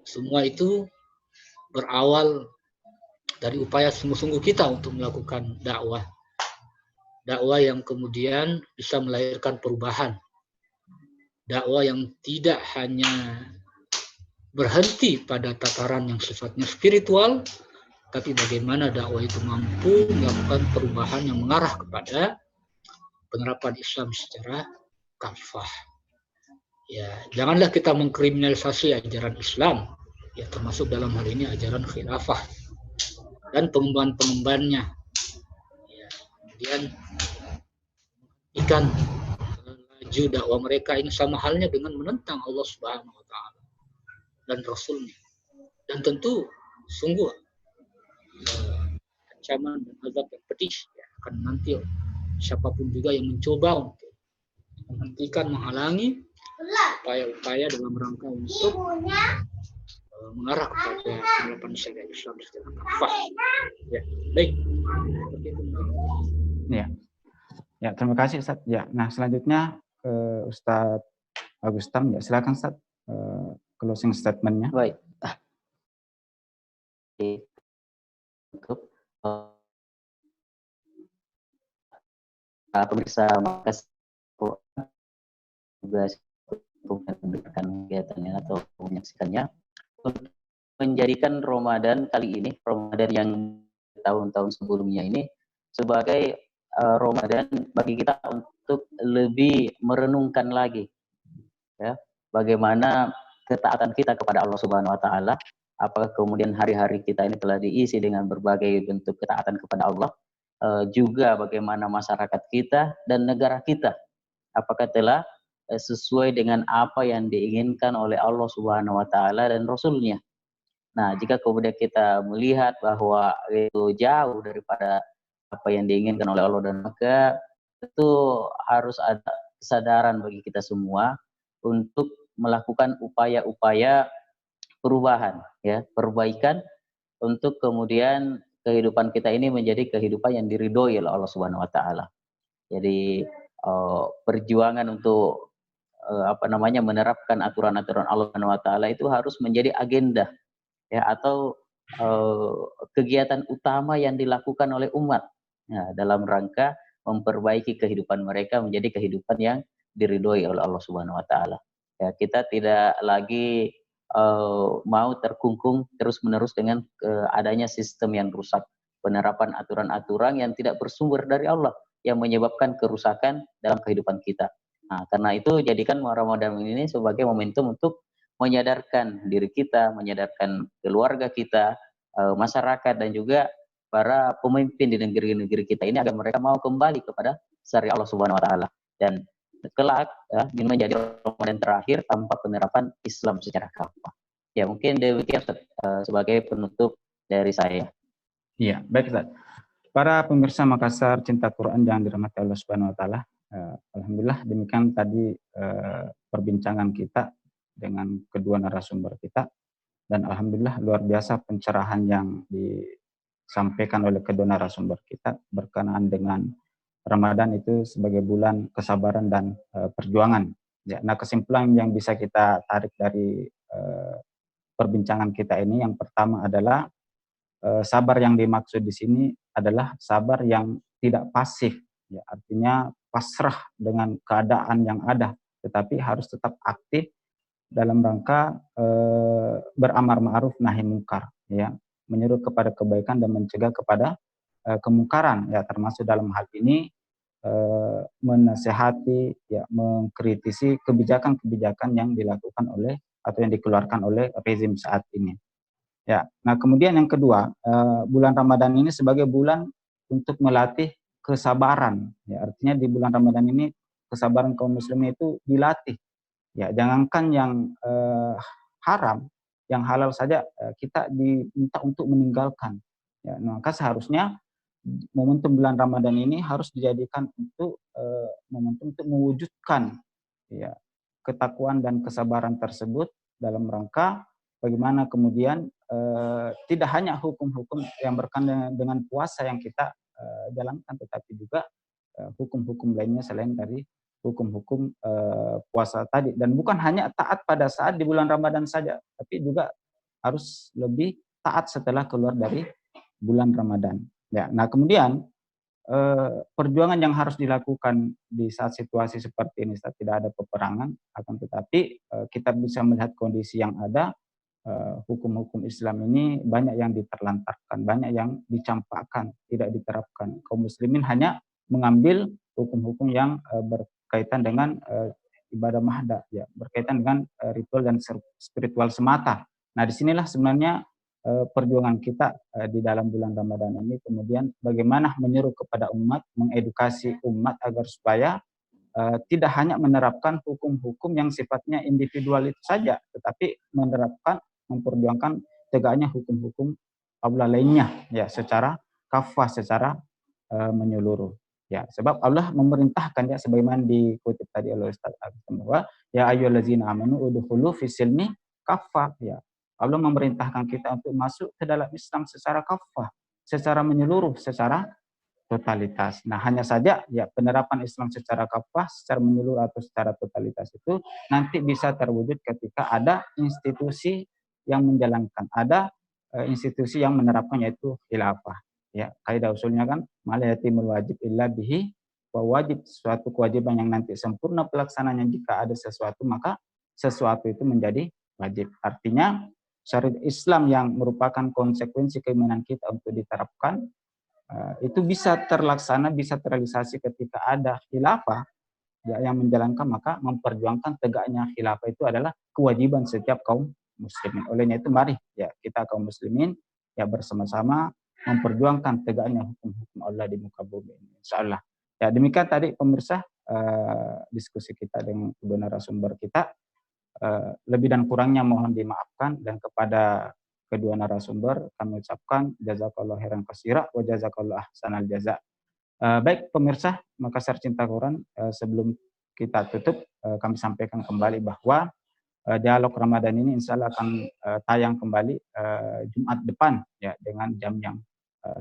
semua itu berawal dari upaya sungguh-sungguh kita untuk melakukan dakwah. Dakwah yang kemudian bisa melahirkan perubahan. Dakwah yang tidak hanya berhenti pada tataran yang sifatnya spiritual, tapi bagaimana dakwah itu mampu melakukan perubahan yang mengarah kepada penerapan Islam secara kafah. Ya, janganlah kita mengkriminalisasi ajaran Islam, ya, termasuk dalam hal ini ajaran khilafah dan pengemban-pengembannya. Ya, kemudian ikan laju dakwah mereka ini sama halnya dengan menentang Allah Subhanahu wa taala dan Rasulnya. Dan tentu sungguh ancaman dan azab yang pedih, ya, akan nanti siapapun juga yang mencoba untuk menghentikan, menghalangi upaya-upaya dalam rangka untuk mengarah kepada penerapan syariat Islam secara kafah. Ya, baik. Ya. Ya, terima kasih Ustaz. Ya, nah selanjutnya Ustaz Agustam, ya silakan Ustaz closing statement-nya. Baik. Untuk pemirsa, makasih juga mendengarkan kegiatannya atau menyaksikannya, untuk menjadikan Ramadan kali ini, Ramadan yang tahun-tahun sebelumnya ini, sebagai Ramadan bagi kita untuk lebih merenungkan lagi, ya, bagaimana ketaatan kita kepada Allah Subhanahu wa taala. Apakah kemudian hari-hari kita ini telah diisi dengan berbagai bentuk ketaatan kepada Allah, juga bagaimana masyarakat kita dan negara kita, apakah telah sesuai dengan apa yang diinginkan oleh Allah Subhanahu wa taala dan Rasul-Nya. Nah, jika kemudian kita melihat bahwa itu jauh daripada apa yang diinginkan oleh Allah, dan maka itu harus ada kesadaran bagi kita semua untuk melakukan upaya-upaya perubahan, ya, perbaikan, untuk kemudian kehidupan kita ini menjadi kehidupan yang diridhoi oleh Allah Subhanahu wa taala. Jadi perjuangan untuk menerapkan aturan-aturan Allah Subhanahu wa taala itu harus menjadi agenda, ya, atau kegiatan utama yang dilakukan oleh umat, ya, dalam rangka memperbaiki kehidupan mereka menjadi kehidupan yang diridhoi oleh Allah Subhanahu wa taala. Ya, kita tidak lagi mau terkungkung terus-menerus dengan adanya sistem yang rusak, penerapan aturan-aturan yang tidak bersumber dari Allah yang menyebabkan kerusakan dalam kehidupan kita. Nah, karena itu jadikan Ramadan ini sebagai momentum untuk menyadarkan diri kita, menyadarkan keluarga kita, masyarakat, dan juga para pemimpin di negeri-negeri kita ini agar mereka mau kembali kepada syariat Allah Subhanahu wa taala, dan kelak, ya, ini menjadi Ramadan terakhir tanpa penerapan Islam secara kafah. Ya, mungkin demikian sebagai penutup dari saya. Iya, baik Ustaz. Para pemirsa Makassar Cinta Quran yang dirahmati Allah Subhanahu wa taala, alhamdulillah demikian tadi perbincangan kita dengan kedua narasumber kita, dan alhamdulillah luar biasa pencerahan yang disampaikan oleh kedua narasumber kita berkenaan dengan Ramadan itu sebagai bulan kesabaran dan perjuangan. Ya, nah kesimpulan yang bisa kita tarik dari perbincangan kita ini, yang pertama adalah sabar yang dimaksud di sini adalah sabar yang tidak pasif, ya, artinya pasrah dengan keadaan yang ada, tetapi harus tetap aktif dalam rangka beramar ma'ruf nahi mungkar, ya, menyeru kepada kebaikan dan mencegah kepada kemungkaran, ya, termasuk dalam hal ini menasehati, ya, mengkritisi kebijakan-kebijakan yang dilakukan oleh atau yang dikeluarkan oleh rezim saat ini. Ya, nah kemudian yang kedua, bulan Ramadan ini sebagai bulan untuk melatih kesabaran. Ya, artinya di bulan Ramadan ini kesabaran kaum muslimin itu dilatih. Ya, jangankan yang haram, yang halal saja kita diminta untuk meninggalkan. Ya, maka seharusnya momentum bulan Ramadan ini harus dijadikan untuk momentum untuk mewujudkan, ya, ketakwaan dan kesabaran tersebut dalam rangka bagaimana kemudian tidak hanya hukum-hukum yang berkaitan dengan puasa yang kita jalankan, tetapi juga hukum-hukum lainnya selain dari hukum-hukum puasa tadi. Dan bukan hanya taat pada saat di bulan Ramadan saja, tapi juga harus lebih taat setelah keluar dari bulan Ramadan. Ya, nah kemudian perjuangan yang harus dilakukan di saat situasi seperti ini, saat tidak ada peperangan, akan tetapi kita bisa melihat kondisi yang ada, hukum-hukum Islam ini banyak yang diterlantarkan, banyak yang dicampakkan, tidak diterapkan. Kaum muslimin hanya mengambil hukum-hukum yang berkaitan dengan ibadah mahda, ya, berkaitan dengan ritual dan spiritual semata. Nah, disinilah sebenarnya perjuangan kita di dalam bulan Ramadan ini, kemudian bagaimana menyeru kepada umat, mengedukasi umat agar supaya tidak hanya menerapkan hukum-hukum yang sifatnya individual itu saja, tetapi menerapkan, memperjuangkan tegaknya hukum-hukum Allah lainnya, ya, secara kafah, secara menyeluruh. Ya, sebab Allah memerintahkan, ya, sebagaimana dikutip tadi oleh Ustaz bahwa ya ayyuhallazina amanu udkhulu fisilmi kafah, ya. Allah memerintahkan kita untuk masuk ke dalam Islam secara kafah, secara menyeluruh, secara totalitas. Nah, hanya saja, ya, penerapan Islam secara kafah, secara menyeluruh atau secara totalitas itu nanti bisa terwujud ketika ada institusi yang menjalankan, ada institusi yang menerapkannya, yaitu khilafah. Ya, kaidah usulnya kan mal yatimul wajib illa bihi, bahwa wajib suatu kewajiban yang nanti sempurna pelaksananya jika ada sesuatu, maka sesuatu itu menjadi wajib. Artinya syariat Islam yang merupakan konsekuensi keimanan kita untuk diterapkan itu bisa terlaksana, bisa terrealisasi ketika ada khilafah, ya, yang menjalankan, maka memperjuangkan tegaknya khilafah itu adalah kewajiban setiap kaum muslimin. Olehnya itu mari, ya, kita kaum muslimin, ya, bersama-sama memperjuangkan tegaknya hukum-hukum Allah di muka bumi ini, insyaallah. Ya, demikian tadi pemirsa diskusi kita dengan kedua narasumber kita. Lebih dan kurangnya mohon dimaafkan, dan kepada kedua narasumber kami ucapkan jazakallahu khairan katsira wa jazakallahu ahsanal jaza. Baik pemirsa Makassar Cinta Quran, sebelum kita tutup kami sampaikan kembali bahwa dialog Ramadan ini insya Allah akan tayang kembali Jumat depan, ya, dengan jam yang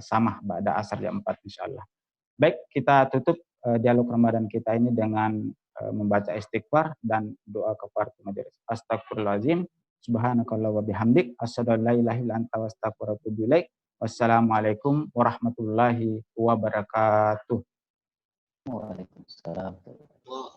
sama, ba'da asar jam 4 insya Allah. Baik, kita tutup dialog Ramadan kita ini dengan membaca istighfar dan doa kafaratul majelis. Astagfirullahaladzim, subhanakallah wa bihamdik, asyhadu an la ilaha illa anta astaghfiruka wa atubu ilaik. Wassalamualaikum warahmatullahi wabarakatuh. Waalaikumsalam. Wah,